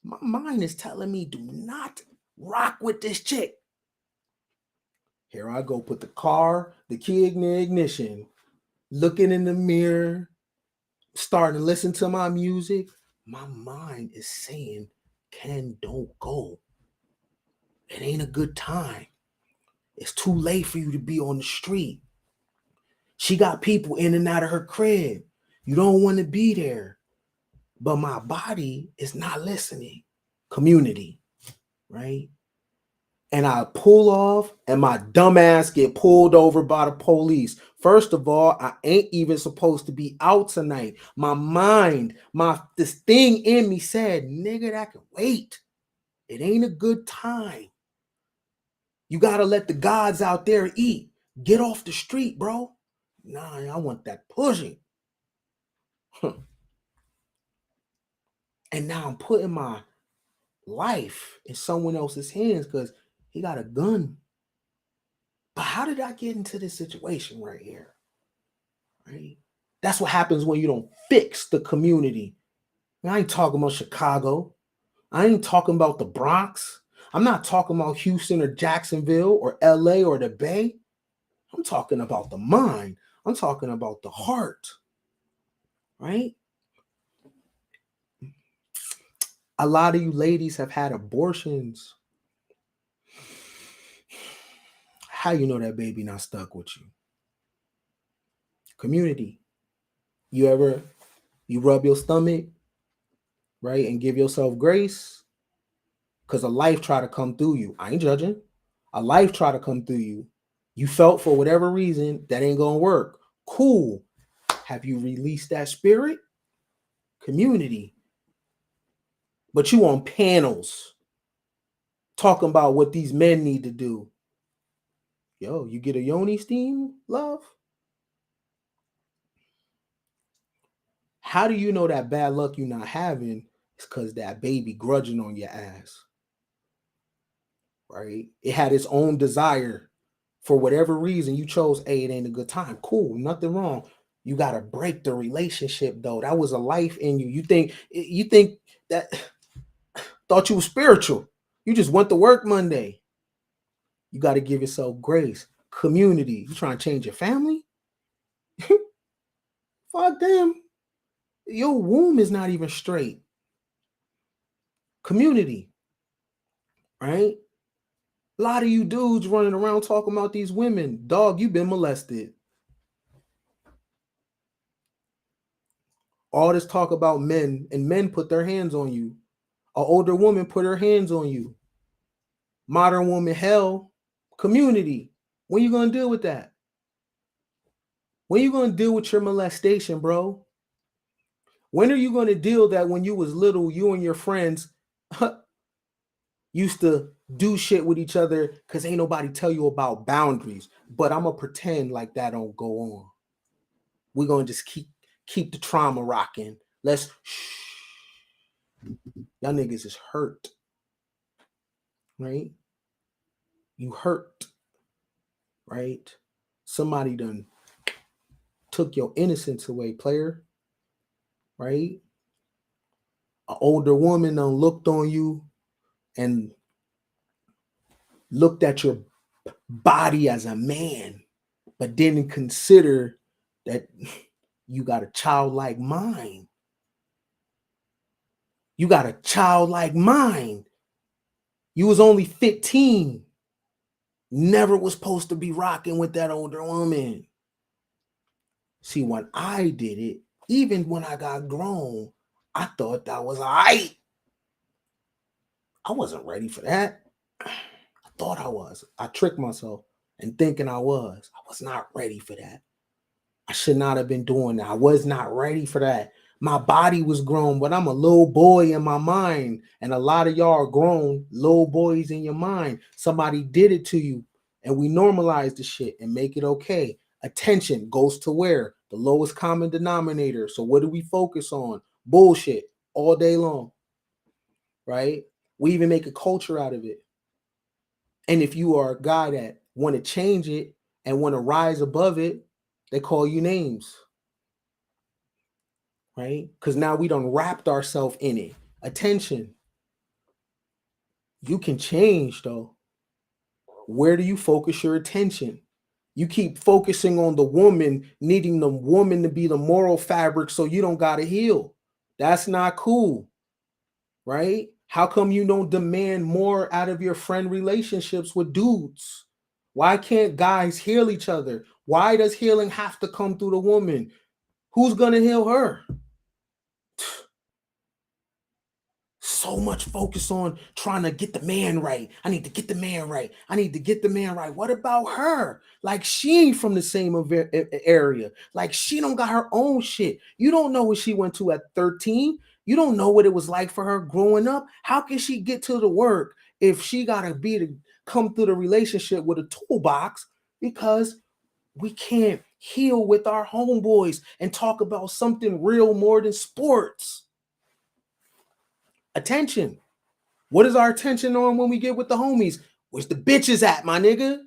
My mind is telling me, do not rock with this chick. Here I go, put the key in the ignition, looking in the mirror, starting to listen to my music. My mind is saying, Ken, don't go. It ain't a good time. It's too late for you to be on the street. She got people in and out of her crib. You don't want to be there. But my body is not listening. Community, right? And I pull off and my dumb ass get pulled over by the police. First of all, I ain't even supposed to be out tonight. My mind, this thing in me said, nigga, that can wait. It ain't a good time. You got to let the gods out there eat. Get off the street, bro. Nah, I want that pushing. And now I'm putting my life in someone else's hands because he got a gun. But how did I get into this situation right here? Right? That's what happens when you don't fix the community. I ain't talking about Chicago. I ain't talking about the Bronx. I'm not talking about Houston or Jacksonville or LA or the Bay. I'm talking about the mind. I'm talking about the heart. Right? A lot of you ladies have had abortions. How you know that baby not stuck with you? Community. You rub your stomach, right, and give yourself grace because a life try to come through you. I ain't judging. A life try to come through you. You felt for whatever reason that ain't gonna work. Cool. Have you released that spirit? Community. But you on panels talking about what these men need to do. Yo, you get a yoni steam, love? How do you know that bad luck you're not having is because that baby grudging on your ass? Right? It had its own desire. For whatever reason, you chose, hey, it ain't a good time. Cool, nothing wrong. You got to break the relationship, though. That was a life in you. You think that thought you was spiritual. You just went to work Monday. You got to give yourself grace. Community. You trying to change your family? Fuck them. Your womb is not even straight. Community. Right? A lot of you dudes running around talking about these women. Dog, you've been molested. All this talk about men, and men put their hands on you. An older woman put her hands on you. Modern woman, hell, community. When you going to deal with that? When you going to deal with your molestation, bro? When are you going to deal that when you was little, you and your friends used to do shit with each other because ain't nobody tell you about boundaries. But I'm going to pretend like that don't go on. We're going to just keep the trauma rocking. Let's y'all niggas is hurt. Right? You hurt. Right? Somebody done took your innocence away, player. Right? An older woman done looked on you and looked at your body as a man, but didn't consider that you got a childlike mind. You got a childlike mind. You was only 15. Never was supposed to be rocking with that older woman. See, when I did it, even when I got grown, I thought that was all right. I wasn't ready for that. I thought I was. I tricked myself and thinking I was. I was not ready for that. I should not have been doing that. I was not ready for that. My body was grown, but I'm a little boy in my mind. And a lot of y'all are grown little boys in your mind. Somebody did it to you. and we normalize the shit and make it okay. Attention goes to where? The lowest common denominator. So what do we focus on? Bullshit all day long, right? We even make a culture out of it. And if you are a guy that want to change it and want to rise above it, they call you names, right? Because now we done wrapped ourselves in it. Attention. You can change though. Where do you focus your attention? You keep focusing on the woman, needing the woman to be the moral fabric so you don't got to heal. That's not cool, right? How come you don't demand more out of your friend relationships with dudes? Why can't guys heal each other? Why does healing have to come through the woman? Who's going to heal her? So much focus on trying to get the man right. I need to get the man right. I need to get the man right. What about her? Like she ain't from the same area. Like she don't got her own shit. You don't know what she went to at 13. You don't know what it was like for her growing up. How can she get to the work if she gotta be to come through the relationship with a toolbox? Because we can't heal with our homeboys and talk about something real more than sports. Attention. What is our attention on when we get with the homies? Where's the bitches at, my nigga?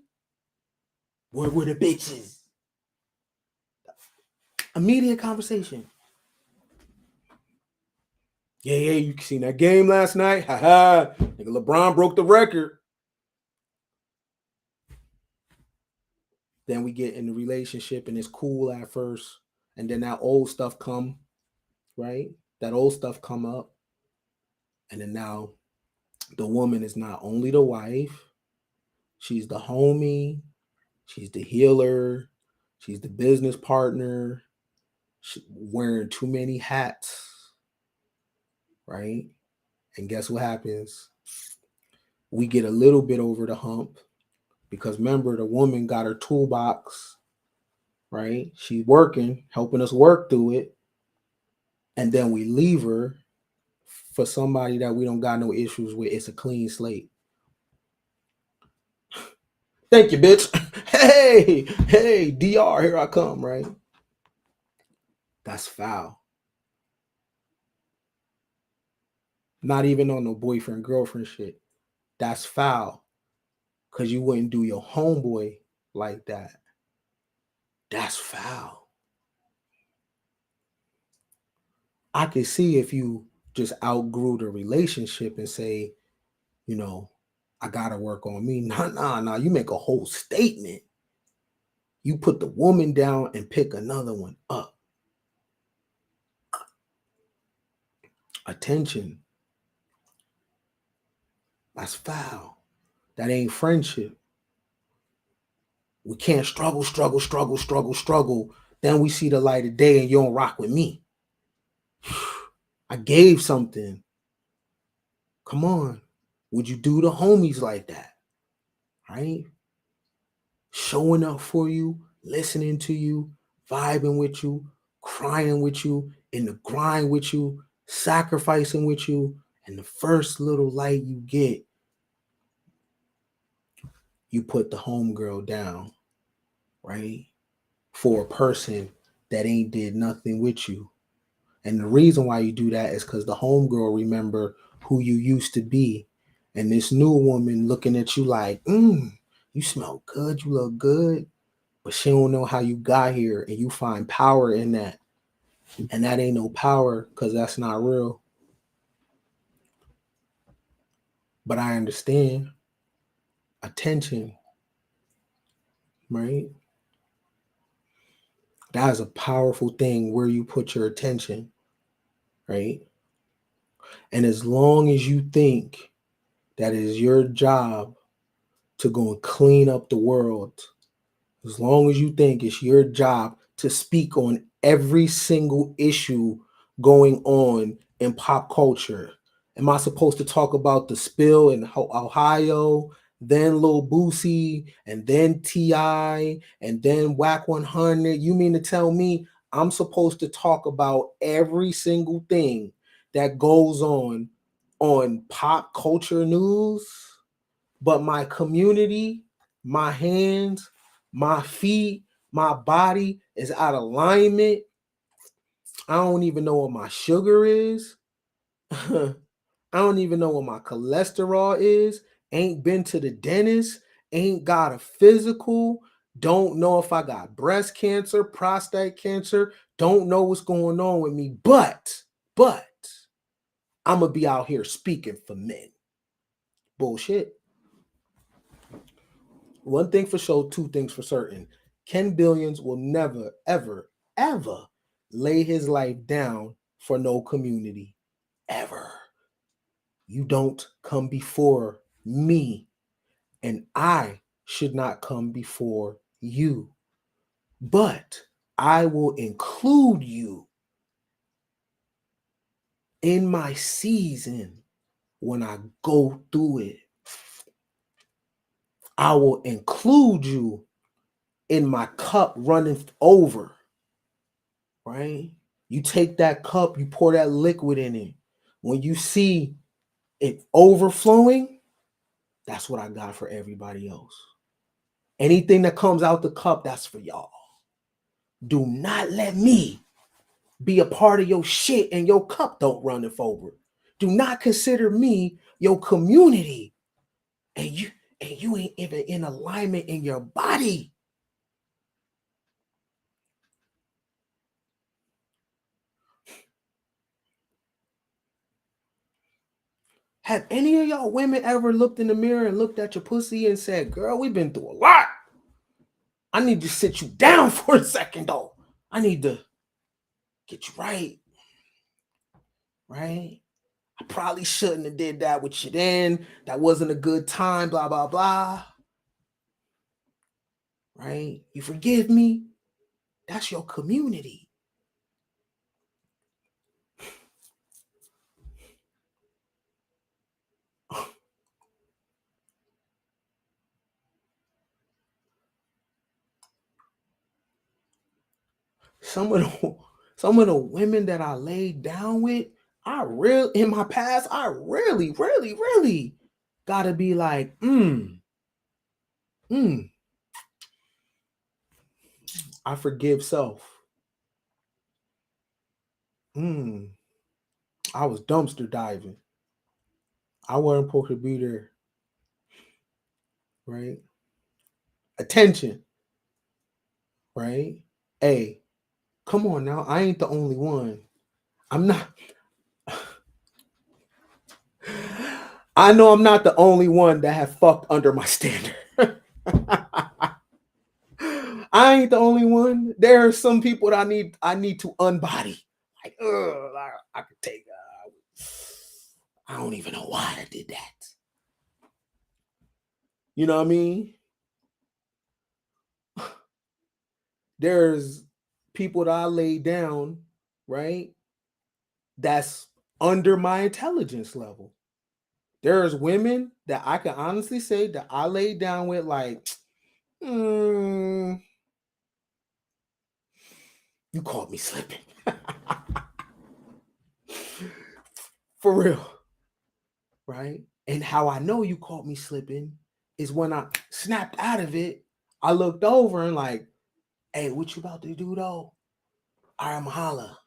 Where were the bitches? Immediate conversation. Yeah, you seen that game last night? Haha. Nigga, LeBron broke the record. Then we get in the relationship and it's cool at first. And then that old stuff come, right? That old stuff come up. And then now the woman is not only the wife, she's the homie, she's the healer, she's the business partner, wearing too many hats, right? And guess what happens? We get a little bit over the hump because remember, the woman got her toolbox, right? She's working, helping us work through it. And then we leave her for somebody that we don't got no issues with. It's a clean slate. Thank you, bitch. Hey, DR, here I come, right? That's foul. Not even on no boyfriend, girlfriend shit. That's foul. Because you wouldn't do your homeboy like that. That's foul. I can see if you just outgrew the relationship and say, you know, I gotta work on me. Nah. You make a whole statement. You put the woman down and pick another one up. Attention. That's foul. That ain't friendship. We can't struggle. Then we see the light of day and you don't rock with me. I gave something. Come on. Would you do the homies like that? Right? Showing up for you, listening to you, vibing with you, crying with you, in the grind with you, sacrificing with you, and the first little light you get, you put the homegirl down, right? For a person that ain't did nothing with you. And the reason why you do that is because the homegirl remember who you used to be. And this new woman looking at you like, you smell good, you look good. But she don't know how you got here, and you find power in that. And that ain't no power because that's not real. But I understand. Attention, right? That is a powerful thing where you put your attention, right? And as long as you think that it is your job to go and clean up the world, as long as you think it's your job to speak on every single issue going on in pop culture. Am I supposed to talk about the spill in Ohio, then Lil Boosie, and then T.I., and then Whack 100? You mean to tell me I'm supposed to talk about every single thing that goes on pop culture news, but my community my hands, my feet, my body is out of alignment. I don't even know what my sugar is. I don't even know what my cholesterol is. Ain't been to the dentist. Ain't got a physical. Don't know if I got breast cancer, prostate cancer. Don't know what's going on with me. But I'm going to be out here speaking for men. Bullshit. One thing for sure, two things for certain. Ken Billions will never, ever, ever lay his life down for no community. Ever. You don't come before me, and I should not come before you. But I will include you in my season when I go through it. I will include you in my cup running over, right? You take that cup, you pour that liquid in it. When you see it overflowing, that's what I got for everybody else. Anything that comes out the cup, that's for y'all. Do not let me be a part of your shit and your cup don't run it over. Do not consider me your community and you ain't even in alignment in your body. Have any of y'all women ever looked in the mirror and looked at your pussy and said, girl, we've been through a lot. I need to sit you down for a second though. I need to get you right. Right? I probably shouldn't have did that with you then. That wasn't a good time, blah, blah, blah. Right? You forgive me? That's your community. Some of the women that I laid down with, in my past, I really gotta be like, I forgive self. I was dumpster diving. I wasn't supposed to be there. Right? Attention. Right? Hey, come on now. I ain't the only one. I'm not. I know I'm not the only one that have fucked under my standard. I ain't the only one. There are some people that I need to unbody. Like, I could take. I don't even know why I did that. You know what I mean? There's people that I laid down, right? That's under my intelligence level. There's women that I can honestly say that I laid down with, like, you caught me slipping. For real. Right? And how I know you caught me slipping is when I snapped out of it, I looked over and like, hey, what you about to do though? All right, I'm holla.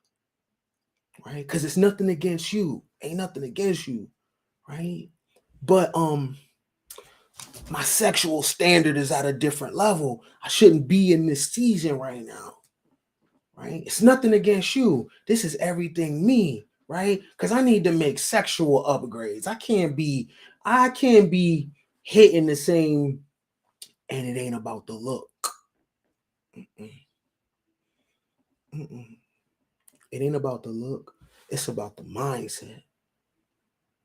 Right? Because it's nothing against you. Ain't nothing against you. Right? But my sexual standard is at a different level. I shouldn't be in this season right now. Right? It's nothing against you. This is everything me. Right? Because I need to make sexual upgrades. I can't be hitting the same, and it ain't about the look. It ain't about the look. It's about the mindset.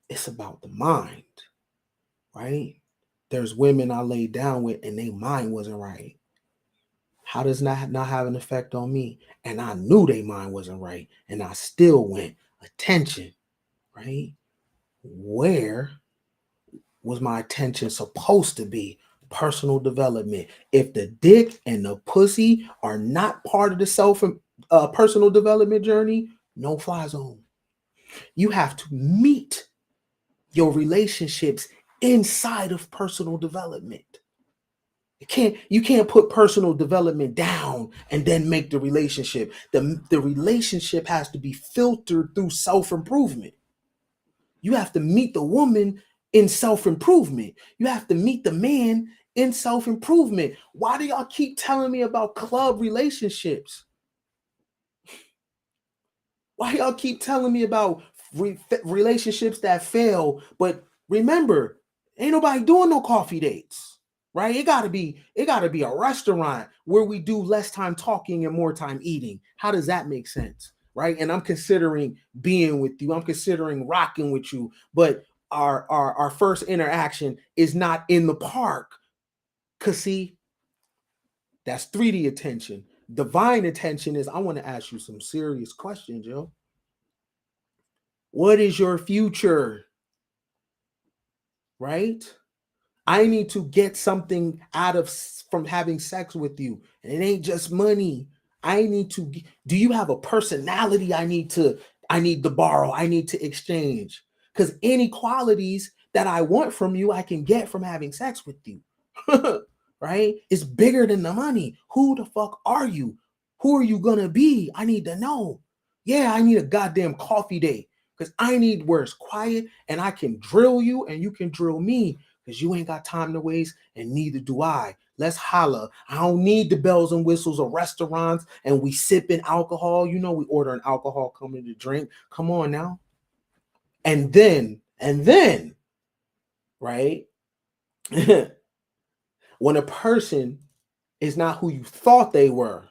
It's about the mind. Right? There's women I laid down with and their mind wasn't right. How does that not have an effect on me? And I knew their mind wasn't right. And I still went. Attention. Right? Where was my attention supposed to be? Personal development. If the dick and the pussy are not part of the personal development journey, no fly zone. You have to meet your relationships inside of personal development. You can't put personal development down and then make the relationship. The relationship has to be filtered through self-improvement. You have to meet the woman in self-improvement. You have to meet the man in self-improvement. Why do y'all keep telling me about club relationships? Why y'all keep telling me about relationships that fail? But remember, ain't nobody doing no coffee dates, right? It gotta be a restaurant where we do less time talking and more time eating. How does that make sense? Right. And I'm considering being with you. I'm considering rocking with you. But our first interaction is not in the park. Cause see, that's 3D attention. Divine attention is I want to ask you some serious questions, yo. What is your future? Right? I need to get something out of from having sex with you. And it ain't just money. I need to do you have a personality I need to borrow, I need to exchange? Cuz any qualities that I want from you I can get from having sex with you. Right? It's bigger than the money. Who the fuck are you? Who are you going to be? I need to know. Yeah, I need a goddamn coffee date cuz I need where it's quiet and I can drill you and you can drill me because you ain't got time to waste, and neither do I. Let's holla. I don't need the bells and whistles of restaurants and we sipping alcohol. You know, we ordering alcohol, coming to drink. Come on now. And then, right? When a person is not who you thought they were,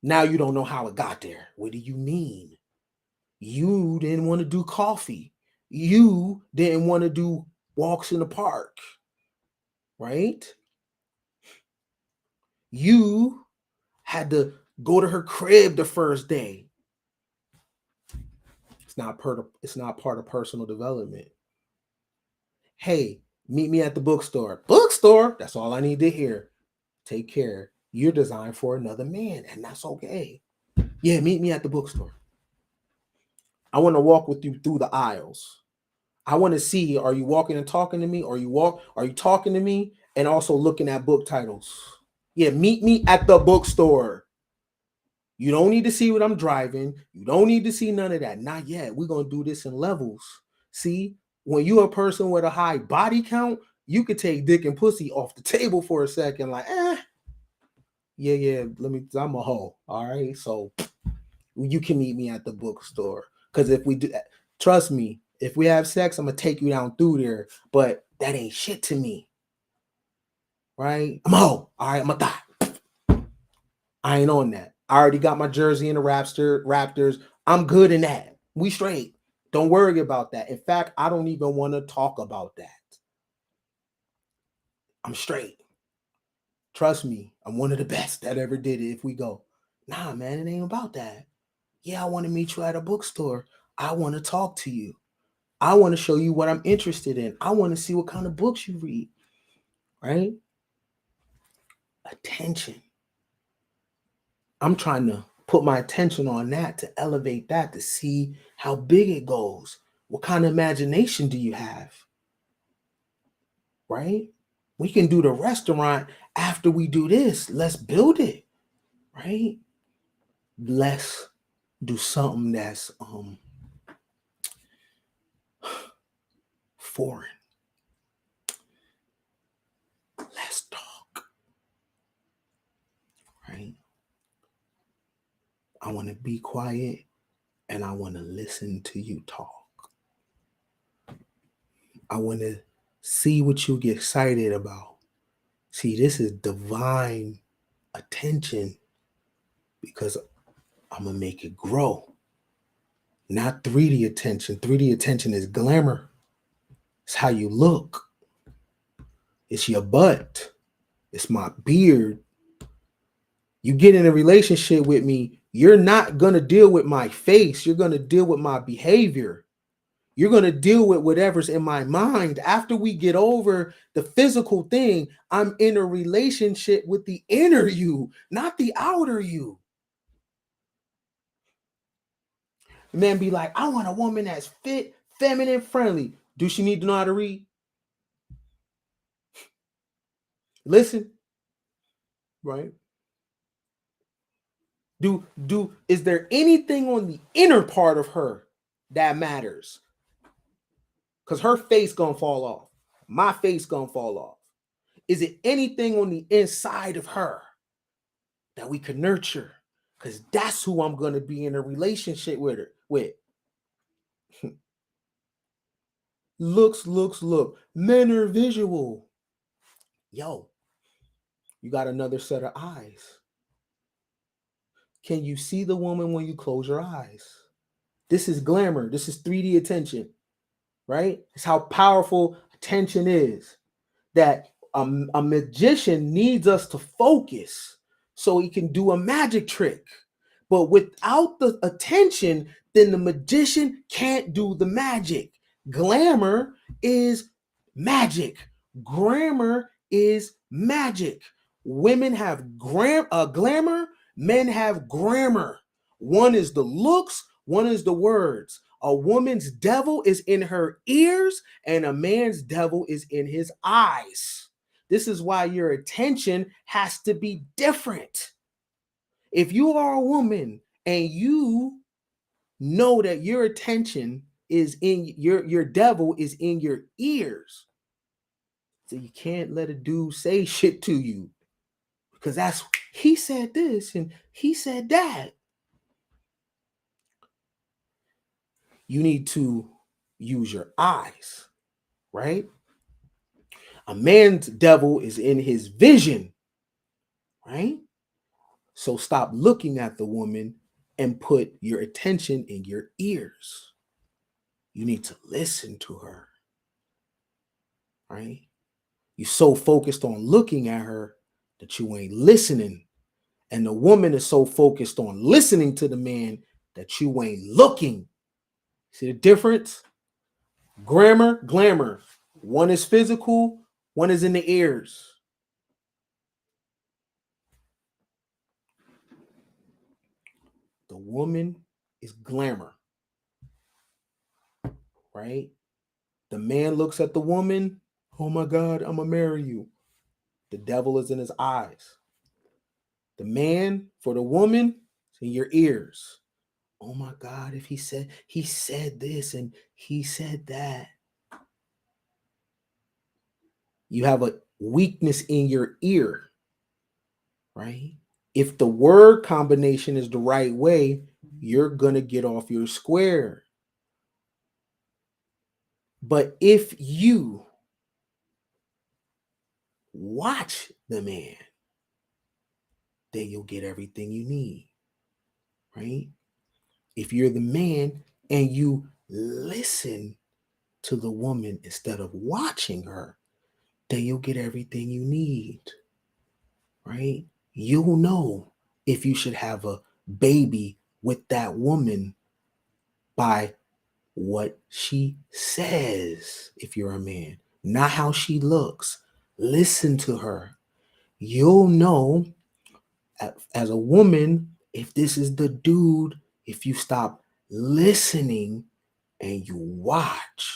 now you don't know how it got there. What do you mean? You didn't want to do coffee. You didn't want to do walks in the park, right? You had to go to her crib the first day. It's not part of personal development. Hey, meet me at the bookstore. Bookstore? That's all I need to hear. Take care. You're designed for another man, and that's okay. Yeah, meet me at the bookstore. I want to walk with you through the aisles. I want to see, are you walking and talking to me? Or are you talking to me and also looking at book titles? Yeah, meet me at the bookstore. You don't need to see what I'm driving. You don't need to see none of that. Not yet. We're going to do this in levels. See, when you're a person with a high body count, you could take dick and pussy off the table for a second. Like, yeah, I'm a hoe. All right. So you can meet me at the bookstore. Because if we do that, trust me, if we have sex, I'm going to take you down through there. But that ain't shit to me. Right? I'm a hoe. All right. I'm a thought. I ain't on that. I already got my jersey in the Raptors. I'm good in that. We straight. Don't worry about that. In fact, I don't even want to talk about that. I'm straight. Trust me, I'm one of the best that ever did it if we go. Nah, man, it ain't about that. Yeah, I want to meet you at a bookstore. I want to talk to you. I want to show you what I'm interested in. I want to see what kind of books you read. Right? Attention. I'm trying to put my attention on that to elevate that to see how big it goes. What kind of imagination do you have? Right? We can do the restaurant after we do this. Let's build it. Right? Let's do something that's foreign. Let's talk. Right? I want to be quiet and I want to listen to you talk. I want to see what you get excited about. See, this is divine attention because I'm going to make it grow. Not 3D attention. 3D attention is glamour. It's how you look. It's your butt. It's my beard. You get in a relationship with me, you're not going to deal with my face. You're going to deal with my behavior. You're going to deal with whatever's in my mind. After we get over the physical thing, I'm in a relationship with the inner you, not the outer you. Men be like, I want a woman that's fit, feminine, friendly. Do she need to know how to read? Listen, right? Is there anything on the inner part of her that matters? Because her face gonna fall off. My face gonna fall off. Is it anything on the inside of her that we can nurture? Because that's who I'm gonna be in a relationship with her with. Look. Men are visual. Yo, you got another set of eyes. Can you see the woman when you close your eyes? This is glamour. This is 3D attention, right? It's how powerful attention is. That a magician needs us to focus so he can do a magic trick. But without the attention, then the magician can't do the magic. Glamour is magic. Grammar is magic. Women have glamour, men have grammar. One is the looks, one is the words. A woman's devil is in her ears, and a man's devil is in his eyes. This is why your attention has to be different. If you are a woman and you know that your attention is in your devil is in your ears, so you can't let a dude say shit to you because that's he said this and he said that. You need to use your eyes, right? A man's devil is in his vision, right? So stop looking at the woman and put your attention in your ears. You need to listen to her, right? You're so focused on looking at her that you ain't listening. And the woman is so focused on listening to the man that you ain't looking. See the difference? Grammar, glamour. One is physical, one is in the ears. The woman is glamour, right? The man looks at the woman, oh my God, I'm gonna marry you. The devil is in his eyes. The man for the woman, it's in your ears. Oh my God, if he said this and he said that. You have a weakness in your ear, right? If the word combination is the right way, you're gonna get off your square. But if you watch the man, then you'll get everything you need, right? If you're the man and you listen to the woman instead of watching her, then you'll get everything you need, right? You'll know if you should have a baby with that woman by what she says, if you're a man, not how she looks. Listen to her. You'll know as a woman if this is the dude, if you stop listening and you watch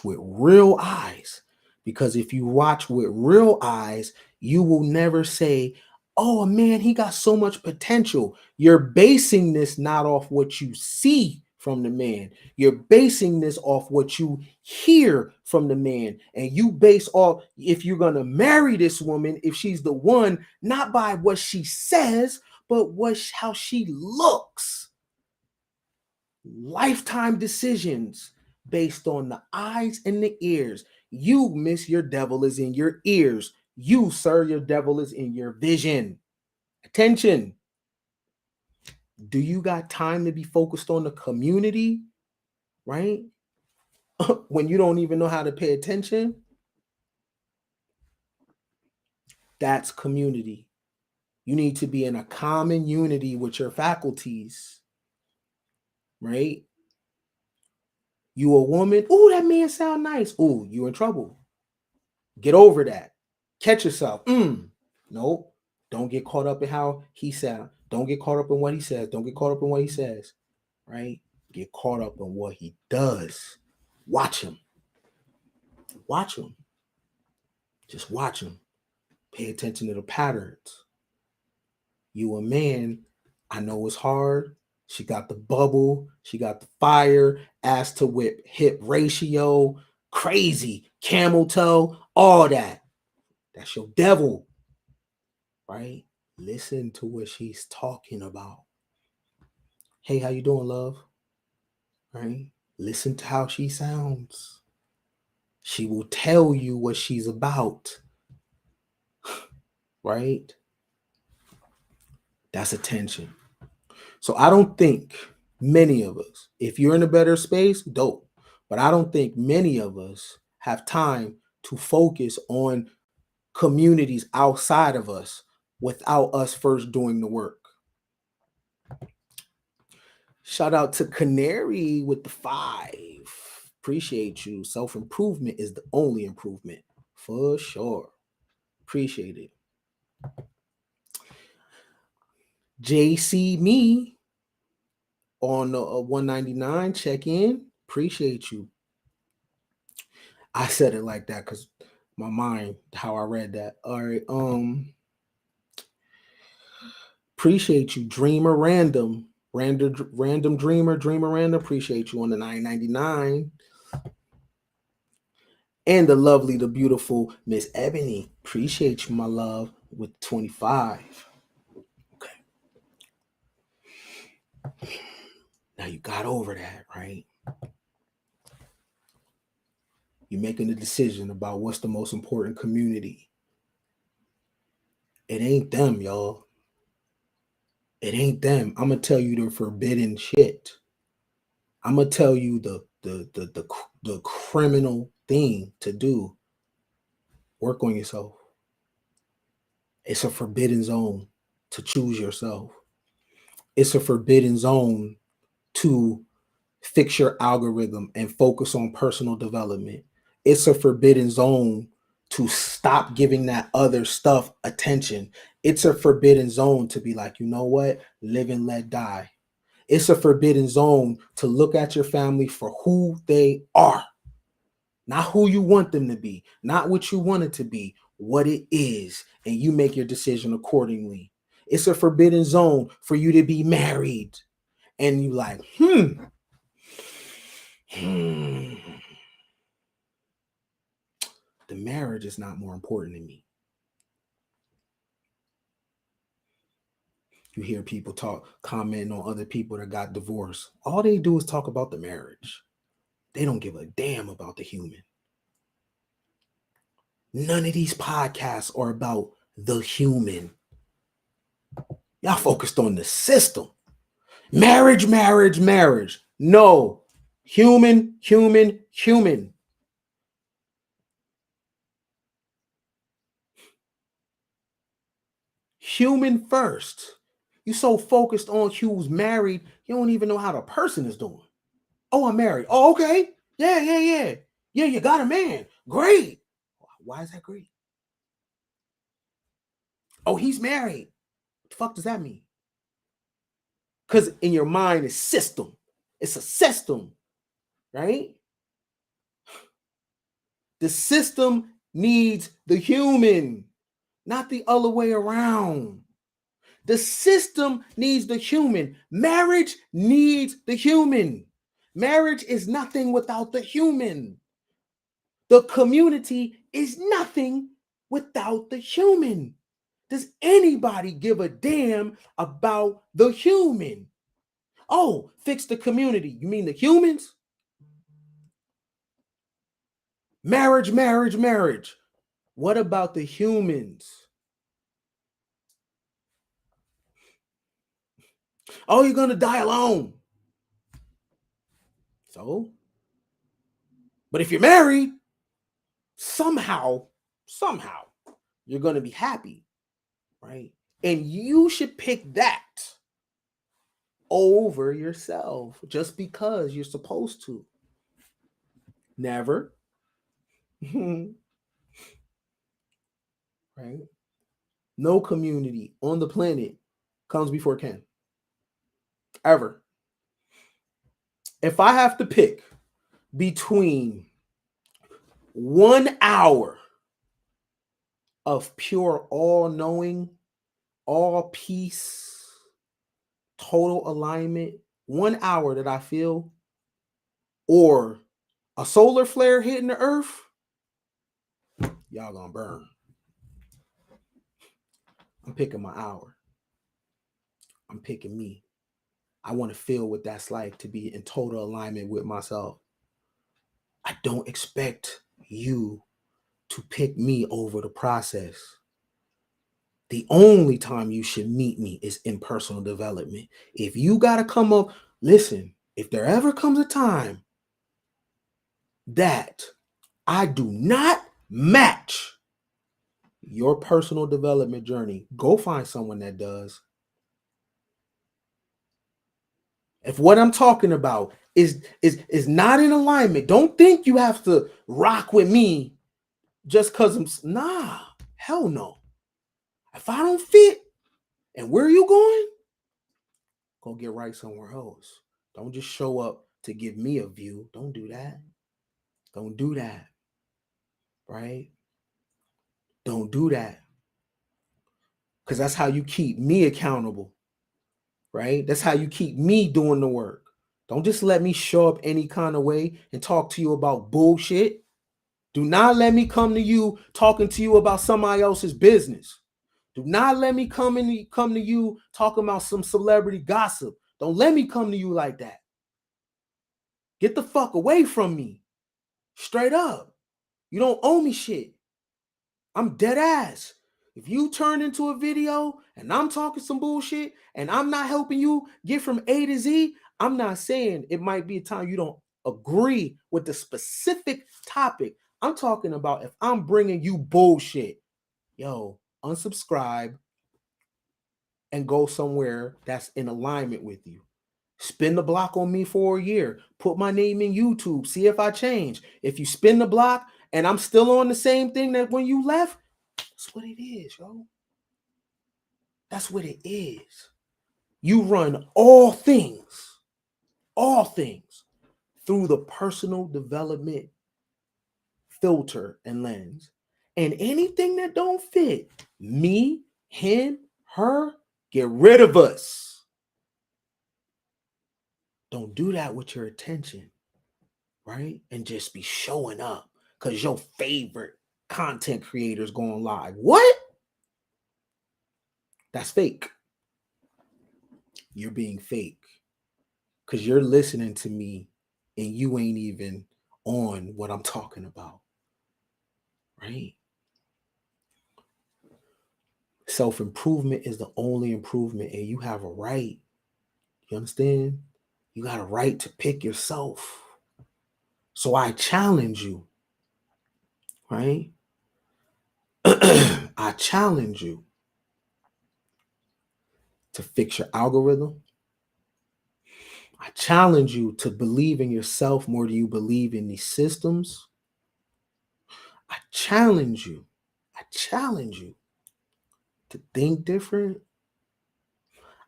with real eyes. Because if you watch with real eyes, you will never say, oh man, he got so much potential. You're basing this not off what you see from the man. You're basing this off what you hear from the man. And you base off if you're going to marry this woman, if she's the one, not by what she says, but how she looks. Lifetime decisions based on the eyes and the ears. You, miss, your devil is in your ears. You, sir, your devil is in your vision. Attention. Do you got time to be focused on the community, right? When you don't even know how to pay attention? That's community. You need to be in a common unity with your faculties, right? You a woman, oh, that man sound nice. Oh, you in trouble. Get over that. Catch yourself. Nope. Don't get caught up in how he sounds. Don't get caught up in what he says. Don't get caught up in what he says. Right? Get caught up in what he does. Watch him. Watch him. Just watch him. Pay attention to the patterns. You a man, I know it's hard. She got the bubble, she got the fire, ass to whip, hip ratio, crazy, camel toe, all that. That's your devil, right? Listen to what she's talking about. Hey, how you doing, love? Right? Listen to how she sounds. She will tell you what she's about, right? That's attention. So I don't think many of us, if you're in a better space, dope. But I don't think many of us have time to focus on communities outside of us without us first doing the work. Shout out to Canary with the 5. Appreciate you. Self-improvement is the only improvement for sure. Appreciate it. JC me on 199 check in. Appreciate you. I said it like that because my mind, how I read that. All right. Appreciate you, Dreamer Random. Random Dreamer Random. Appreciate you on the 999. And the lovely, the beautiful Miss Ebony. Appreciate you, my love, with 25. Okay. Now you got over that, right? You're making a decision about what's the most important community. It ain't them, y'all. It ain't them. I'm gonna tell you the forbidden shit. I'm gonna tell you the criminal thing to do. Work on yourself. It's a forbidden zone to choose yourself. It's a forbidden zone to fix your algorithm and focus on personal development. It's a forbidden zone to stop giving that other stuff attention. It's a forbidden zone to be like, you know what? Live and let die. It's a forbidden zone to look at your family for who they are, not who you want them to be, not what you want it to be, what it is, and you make your decision accordingly. It's a forbidden zone for you to be married and you like, the marriage is not more important than me. You hear people commenting on other people that got divorced. All they do is talk about the marriage. They don't give a damn about the human. None of these podcasts are about the human. Y'all focused on the system. Marriage. No. Human. Human first. You so focused on who's married, you don't even know how the person is doing. Oh, I'm married. Oh, okay. Yeah. Yeah, you got a man. Great. Why is that great? Oh, he's married. What the fuck does that mean? Because in your mind, it's system. It's a system, right? The system needs the human, not the other way around. The system needs the human. Marriage needs the human. Marriage is nothing without the human. The community is nothing without the human. Does anybody give a damn about the human? Oh, fix the community. You mean the humans? Marriage. What about the humans? Oh, you're going to die alone. So, but if you're married, somehow, you're going to be happy, right? And you should pick that over yourself just because you're supposed to. Never. Right? No community on the planet comes before Ken. Ever. If I have to pick between 1 hour of pure all-knowing, all peace, total alignment, 1 hour that I feel, or a solar flare hitting the earth, y'all gonna burn. I'm picking my hour. I'm picking me. I want to feel what that's like to be in total alignment with myself. I don't expect you to pick me over the process. The only time you should meet me is in personal development. If you got to come up, listen, if there ever comes a time that I do not match your personal development journey, go find someone that does. If what I'm talking about is not in alignment, don't think you have to rock with me just because hell no. If I don't fit, and where are you going? Go get right somewhere else. Don't just show up to give me a view. Don't do that. Don't do that. Right? Don't do that. Because that's how you keep me accountable. Right? That's how you keep me doing the work. Don't just let me show up any kind of way and talk to you about bullshit. Do not let me come to you talking to you about somebody else's business. Do not let me come to you talking about some celebrity gossip. Don't let me come to you like that. Get the fuck away from me. Straight up. You don't owe me shit. I'm dead ass. If you turn into a video and I'm talking some bullshit and I'm not helping you get from A to Z, I'm not saying it might be a time you don't agree with the specific topic. I'm talking about if I'm bringing you bullshit, yo, unsubscribe and go somewhere that's in alignment with you. Spin the block on me for a year. Put my name in YouTube. See if I change. If you spin the block and I'm still on the same thing that when you left, that's what it is, yo. That's what it is. You run all things through the personal development filter and lens. And anything that don't fit, me, him, her, get rid of us. Don't do that with your attention, right? And just be showing up because your favorite content creator's going live. What? That's fake. You're being fake because you're listening to me and you ain't even on what I'm talking about, right? Self-improvement is the only improvement, and you have a right. You understand? You got a right to pick yourself. So I challenge you, right? I challenge you to fix your algorithm. I challenge you to believe in yourself more than you believe in these systems. I challenge you to think different.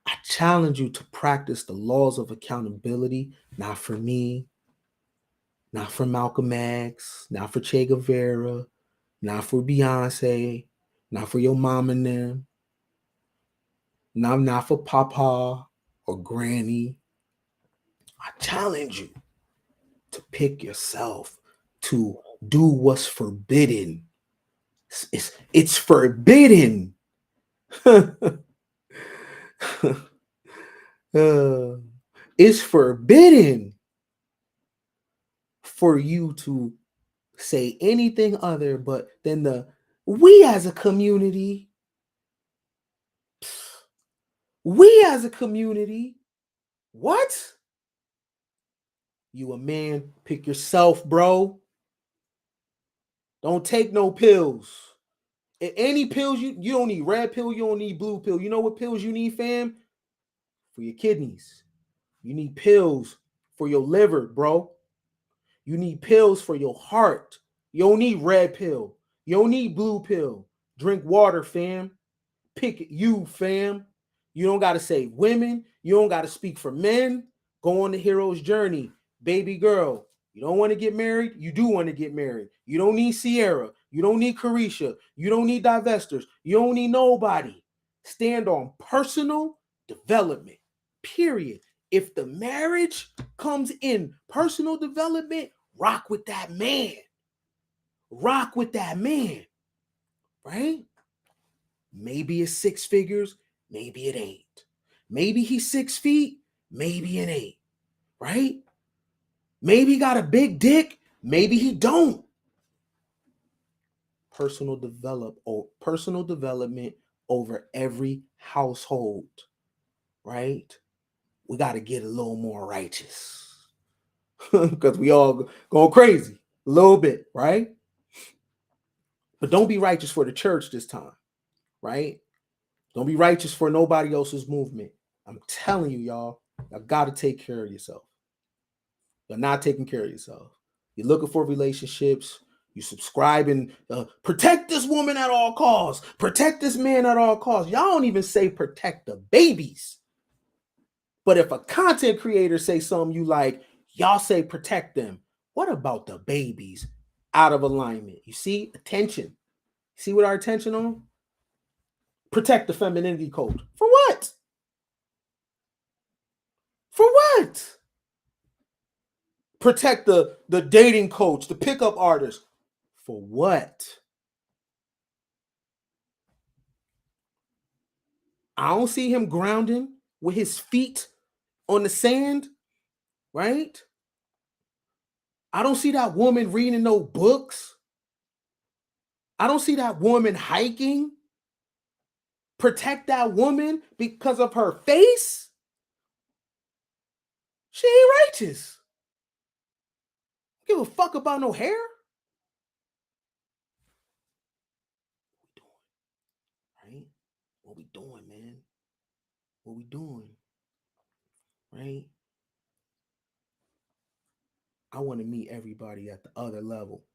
I challenge you to practice the laws of accountability, not for me, not for Malcolm X, not for Che Guevara, not for Beyonce, not for your mom and them, not for Papa or Granny. I challenge you to pick yourself, to do what's forbidden. It's forbidden. It's forbidden for you to say anything other but than we as a community. We as a community. What? You a man, pick yourself, bro. Don't take no pills. Any pills, you don't need red pill, you don't need blue pill. You know what pills you need, fam? For your kidneys. You need pills for your liver, bro. You need pills for your heart. You don't need red pill. You don't need blue pill. Drink water, fam. Pick you, fam. You don't got to say women. You don't got to speak for men. Go on the hero's journey. Baby girl, you don't want to get married? You do want to get married. You don't need Sierra. You don't need Carisha. You don't need divestors. You don't need nobody. Stand on personal development, period. If the marriage comes in personal development, rock with that man. Rock with that man, right? Maybe it's 6 figures, maybe it ain't. Maybe he's 6 feet, maybe it ain't, right? Maybe he got a big dick, maybe he don't. Personal development over every household, right? We got to get a little more righteous because we all going crazy a little bit, right? But don't be righteous for the church this time, right? Don't be righteous for nobody else's movement. I'm telling you, y'all got to take care of yourself. You're not taking care of yourself. You're looking for relationships. You subscribe and protect this woman at all costs. Protect this man at all costs. Y'all don't even say protect the babies. But if a content creator say something you like, y'all say protect them. What about the babies? Out of alignment. You see? Attention. See what our attention on? Protect the femininity code. For what? For what? Protect the dating coach, the pickup artist. For what? I don't see him grounding with his feet on the sand, right? I don't see that woman reading no books. I don't see that woman hiking. Protect that woman because of her face? She ain't righteous. Give a fuck about no hair. Right? What we doing, man? What we doing? Right? I want to meet everybody at the other level,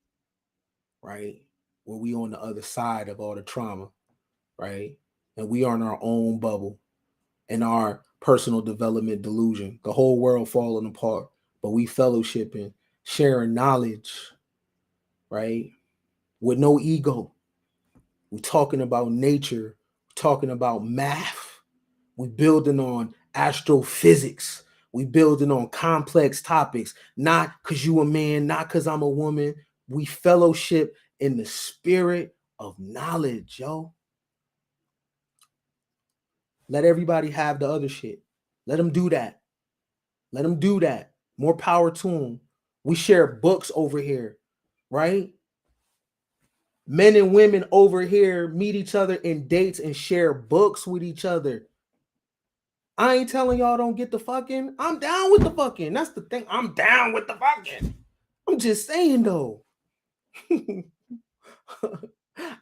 right? Where we on the other side of all the trauma, right? And we are in our own bubble, in our personal development delusion, the whole world falling apart, but we fellowshipping, sharing knowledge, right? With no ego. We're talking about nature, we're talking about math, we're building on astrophysics, we building on complex topics, not because you a man, not because I'm a woman. We fellowship in the spirit of knowledge, yo. Let everybody have the other shit. Let them do that. Let them do that. More power to them. We share books over here, right? Men and women over here meet each other in dates and share books with each other. I ain't telling y'all don't get the fucking. I'm down with the fucking. That's the thing. I'm down with the fucking. I'm just saying though.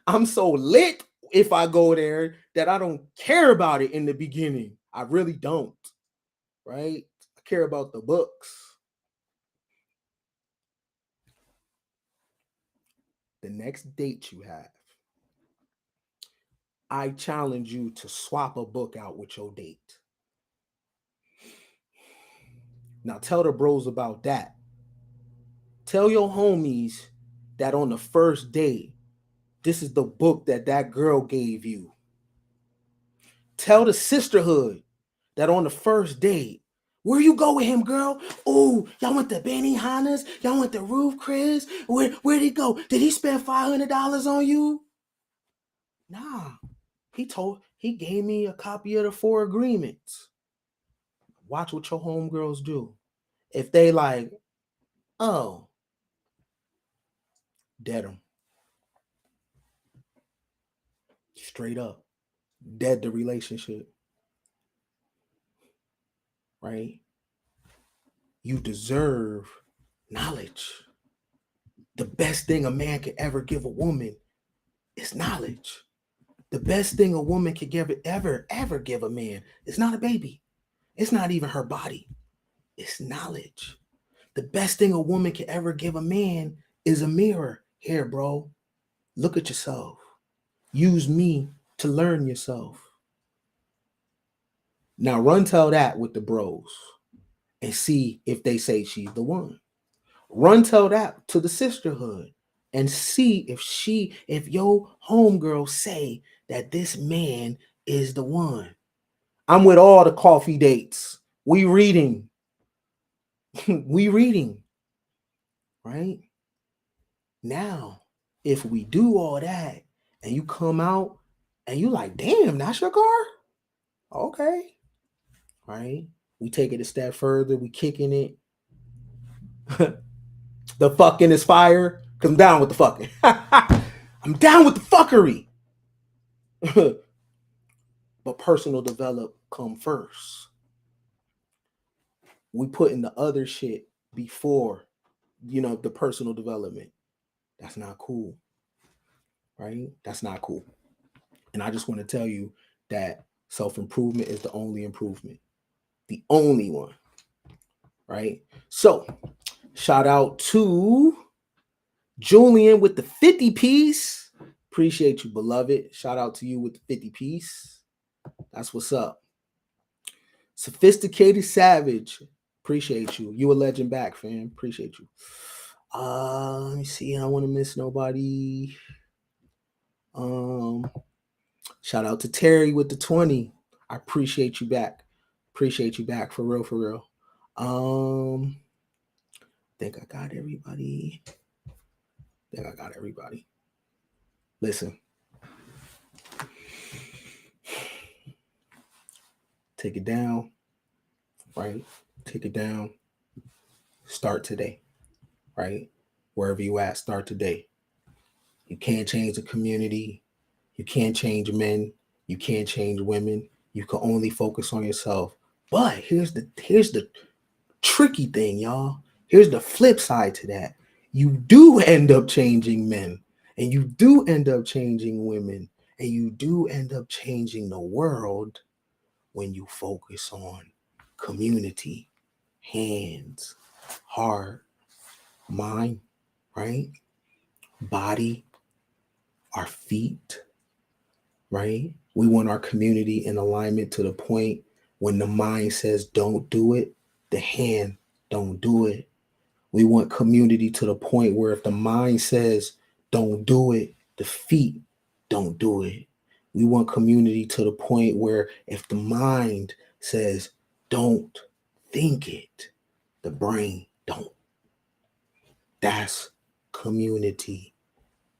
I'm so lit if I go there that I don't care about it in the beginning. I really don't. Right? I care about the books. The next date you have, I challenge you to swap a book out with your date. Now tell the bros about that. Tell your homies that on the first date, this is the book that girl gave you. Tell the sisterhood that on the first date, where you go with him, girl? Oh, y'all went to Benny Hanna's? Y'all went to Roof Chris? Where'd he go? Did he spend $500 on you? Nah. He gave me a copy of the 4 agreements. Watch what your homegirls do. If they like, oh, dead them. Straight up. Dead the relationship. Right? You deserve knowledge. The best thing a man could ever give a woman is knowledge. The best thing a woman could ever give a man is not a baby. It's not even her body. It's knowledge. The best thing a woman can ever give a man is a mirror. Here, bro, look at yourself. Use me to learn yourself. Now run tell that with the bros and see if they say she's the one. Run tell that to the sisterhood and see if your homegirl say that this man is the one. I'm with all the coffee dates. We reading. We reading. Right? Now, if we do all that and you come out and you like, damn, that's your car? Okay. Right? We take it a step further. We kicking it. The fucking is fire. Because I'm down with the fucking. I'm down with the fuckery. But personal development come first. We putting the other shit before, the personal development. That's not cool. Right? That's not cool. And I just want to tell you that self-improvement is the only improvement. The only one. Right? So, shout out to Julian with the 50 piece. Appreciate you, beloved. Shout out to you with the 50 piece. That's what's up. Sophisticated Savage. Appreciate you. You a legend back, fam. Appreciate you. Let me see. I don't want to miss nobody. Shout out to Terry with the 20. I appreciate you back. Appreciate you back for real, for real. I think I got everybody. Listen. Take it down. Right? Take it down. Start today. Right? Wherever you at, start today. You can't change the community. You can't change men. You can't change women. You can only focus on yourself. But here's the tricky thing, y'all. Here's the flip side to that. You do end up changing men, and you do end up changing women, and you do end up changing the world when you focus on community, hands, heart, mind, right? Body, our feet, right? We want our community in alignment to the point when the mind says don't do it, the hand don't do it. We want community to the point where if the mind says don't do it, the feet don't do it. We want community to the point where if the mind says don't think it, the brain don't. That's community.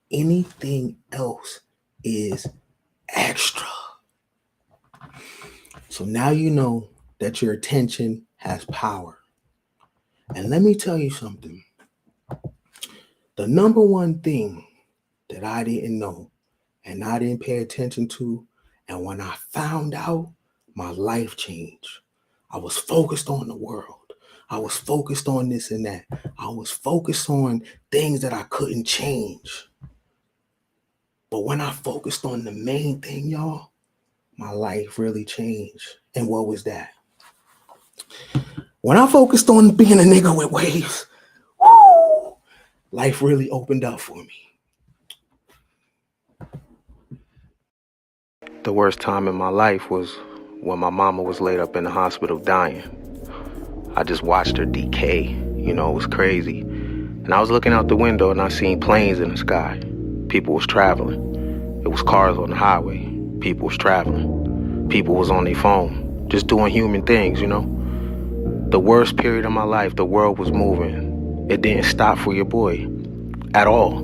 Anything else is extra. So now you know that your attention has power. And let me tell you something. The number one thing that I didn't know and I didn't pay attention to, and when I found out, my life changed. I was focused on the world. I was focused on this and that. I was focused on things that I couldn't change. But when I focused on the main thing, y'all, my life really changed. And what was that? When I focused on being a nigga with waves, life really opened up for me. The worst time in my life was when my mama was laid up in the hospital dying. I just watched her decay. It was crazy. And I was looking out the window and I seen planes in the sky. People was traveling. It was cars on the highway. People was traveling. People was on their phone, just doing human things, The worst period of my life, the world was moving. It didn't stop for your boy at all.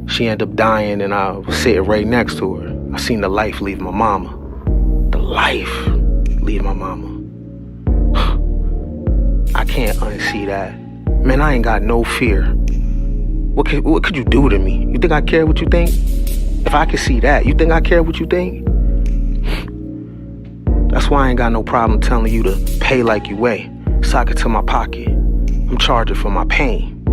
She ended up dying and I was sitting right next to her. I seen the life leave my mama. The life leave my mama. I can't unsee that. Man, I ain't got no fear. What could you do to me? You think I care what you think? If I could see that, you think I care what you think? That's why I ain't got no problem telling you to pay like you weigh. Sock it to my pocket. I'm charging for my pain.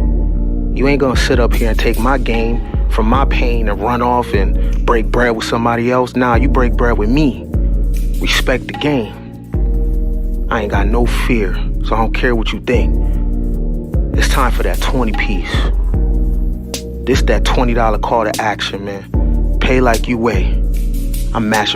You ain't gonna sit up here and take my game from my pain and run off and break bread with somebody else. Nah, you break bread with me. Respect the game. I ain't got no fear, so I don't care what you think. It's time for that 20 piece. This that $20 call to action, man. Pay like you weigh. I'm mashing